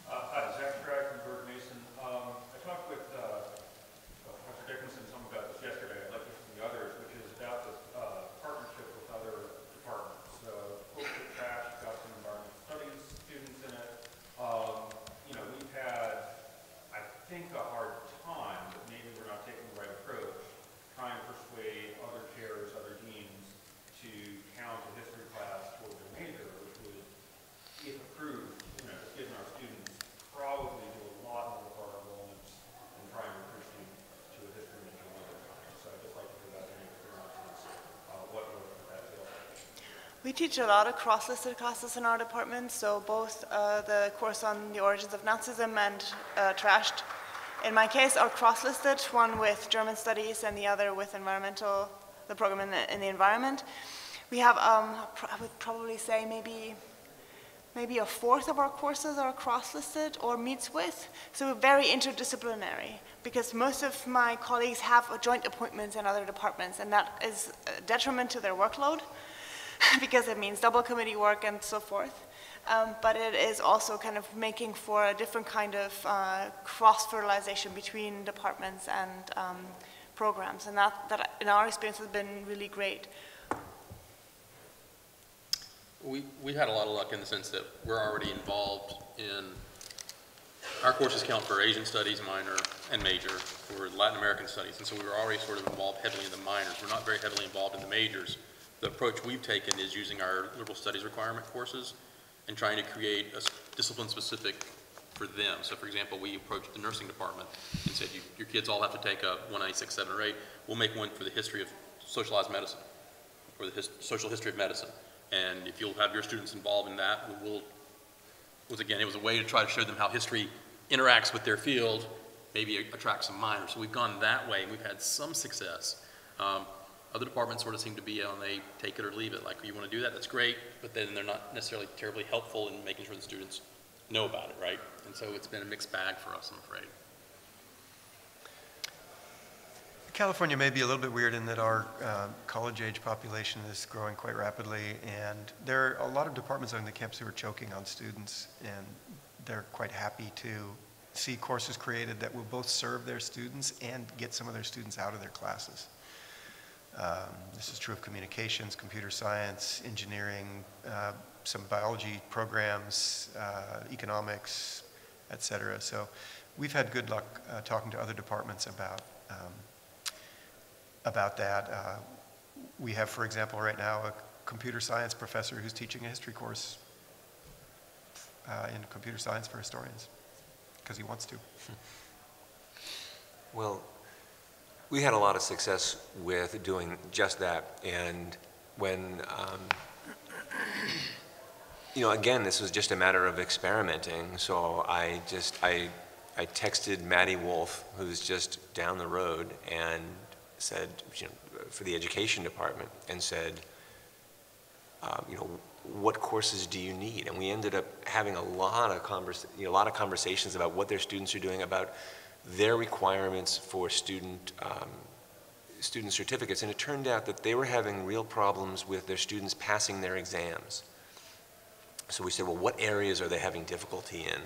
Hi, Zach Strag from Berg Mason. I talked with Dr. Dickinson some about this yesterday. I'd like to hear from the others, which is about the partnership with other departments. Culture Trash got some environmental studies students in it. You know, we've had, I think, a hard time, but maybe we're not taking the right approach, trying to persuade other chairs, other deans to count a history class toward their major, which would, if approved, you know, just given our students, probably do a lot more for our enrollments and try and recruit students to a history major one at a time. So I'd just like to hear about any experiences, what you look at that feels like. We teach a lot of cross-listed classes in our department, so both the course on the origins of Nazism and Trashed. In my case, are cross-listed, one with German studies and the other with environmental, the program in the environment. We have, I would probably say maybe a fourth of our courses are cross-listed or meets with, so we're very interdisciplinary, because most of my colleagues have joint appointments in other departments, and that is a detriment to their workload, because it means double committee work and so forth. But it is also kind of making for a different kind of cross-fertilization between departments and programs, and that in our experience has been really great. We had a lot of luck in the sense that we're already involved in, our courses count for Asian studies minor and major, for Latin American studies, and so we were already sort of involved heavily in the minors. We're not very heavily involved in the majors. The approach we've taken is using our liberal studies requirement courses and trying to create a discipline specific for them. So for example, we approached the nursing department and said, your kids all have to take a 1A, 6, 7, or 8. We'll make one for the history of socialized medicine, or the social history of medicine. And if you'll have your students involved in that, it was a way to try to show them how history interacts with their field, maybe attract some minors. So we've gone that way, and we've had some success. Other departments sort of seem to be on a take it or leave it, like, you want to do that, that's great, but then they're not necessarily terribly helpful in making sure the students know about it, right? And so it's been a mixed bag for us, I'm afraid. California may be a little bit weird in that our college-age population is growing quite rapidly, and there are a lot of departments on the campus who are choking on students, and they're quite happy to see courses created that will both serve their students and get some of their students out of their classes. This is true of communications, computer science, engineering, some biology programs, economics, et cetera. So we've had good luck talking to other departments about that. We have, for example, right now a computer science professor who's teaching a history course in computer science for historians, because he wants to. Well, we had a lot of success with doing just that, and when, again, this was just a matter of experimenting, so I texted Maddie Wolf, who's just down the road, and said, for the education department, and said, what courses do you need? And we ended up having a lot of conversations about what their students are doing, about their requirements for student student certificates, and it turned out that they were having real problems with their students passing their exams. So we said, well, what areas are they having difficulty in?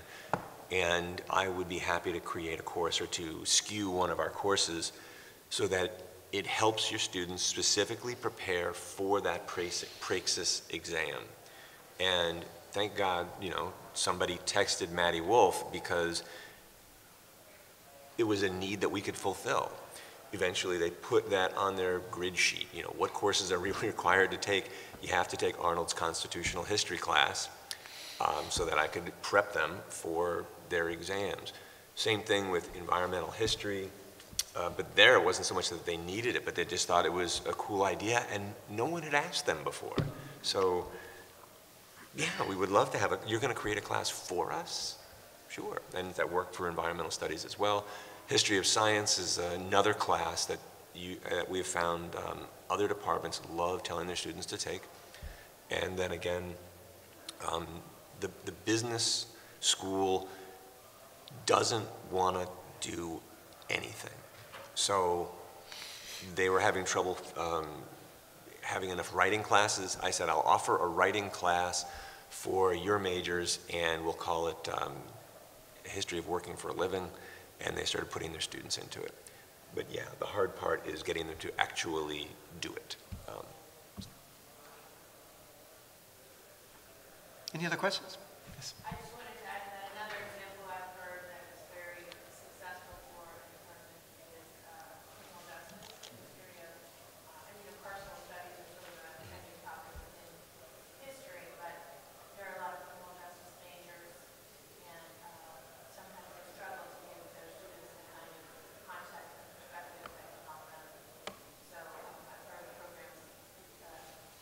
And I would be happy to create a course or to skew one of our courses so that it helps your students specifically prepare for that praxis exam. And thank God, you know, somebody texted Maddie Wolf because it was a need that we could fulfill. Eventually, they put that on their grid sheet. You know, what courses are really required to take? You have to take Arnold's constitutional history class so that I could prep them for their exams. Same thing with environmental history, but there it wasn't so much that they needed it, but they just thought it was a cool idea, and no one had asked them before. So, yeah, we would love to have you're going to create a class for us? Sure, and that worked for environmental studies as well. History of science is another class that we have found other departments love telling their students to take. And then again, the business school doesn't want to do anything. So they were having trouble having enough writing classes. I said, I'll offer a writing class for your majors, and we'll call it History of Working for a Living, and they started putting their students into it. But yeah, the hard part is getting them to actually do it. Any other questions? Yes. I just wanted to add that another example I've heard that was very successful for Enrollment is criminal justice. History of, personal studies are sort of a trending topic within history, but there are a lot of criminal justice majors, and sometimes they struggle to be with their students in the kind of context and perspective that can help them. So I've heard of programs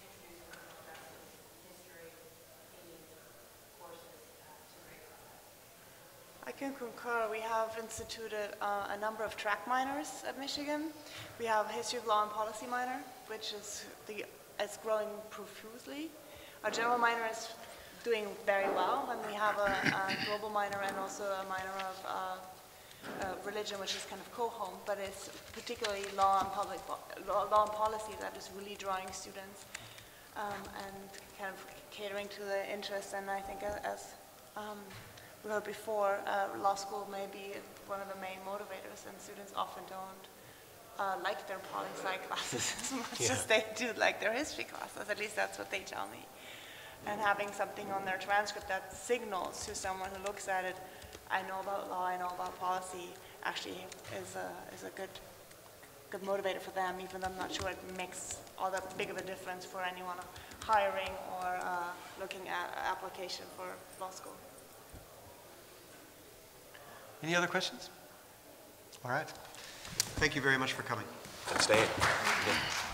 introducing criminal justice history courses to create that. I can concur. We have instituted a number of track minors at Michigan. We have a history of law and policy minor, which is it's growing profusely. Our general minor is doing very well, and we have a global minor and also a minor of religion, which is kind of co-home, but it's particularly law and law and policy that is really drawing students and kind of catering to the interests. And I think as we heard before, law school may be one of the main motivators, and students often don't like their poli-sci classes as much as they do like their history classes. At least that's what they tell me. And having something on their transcript that signals to someone who looks at it, I know about law, I know about policy, actually is a good motivator for them, even though I'm not sure it makes all that big of a difference for anyone hiring or looking at application for law school. Any other questions? All right. Thank you very much for coming. And staying. Yeah.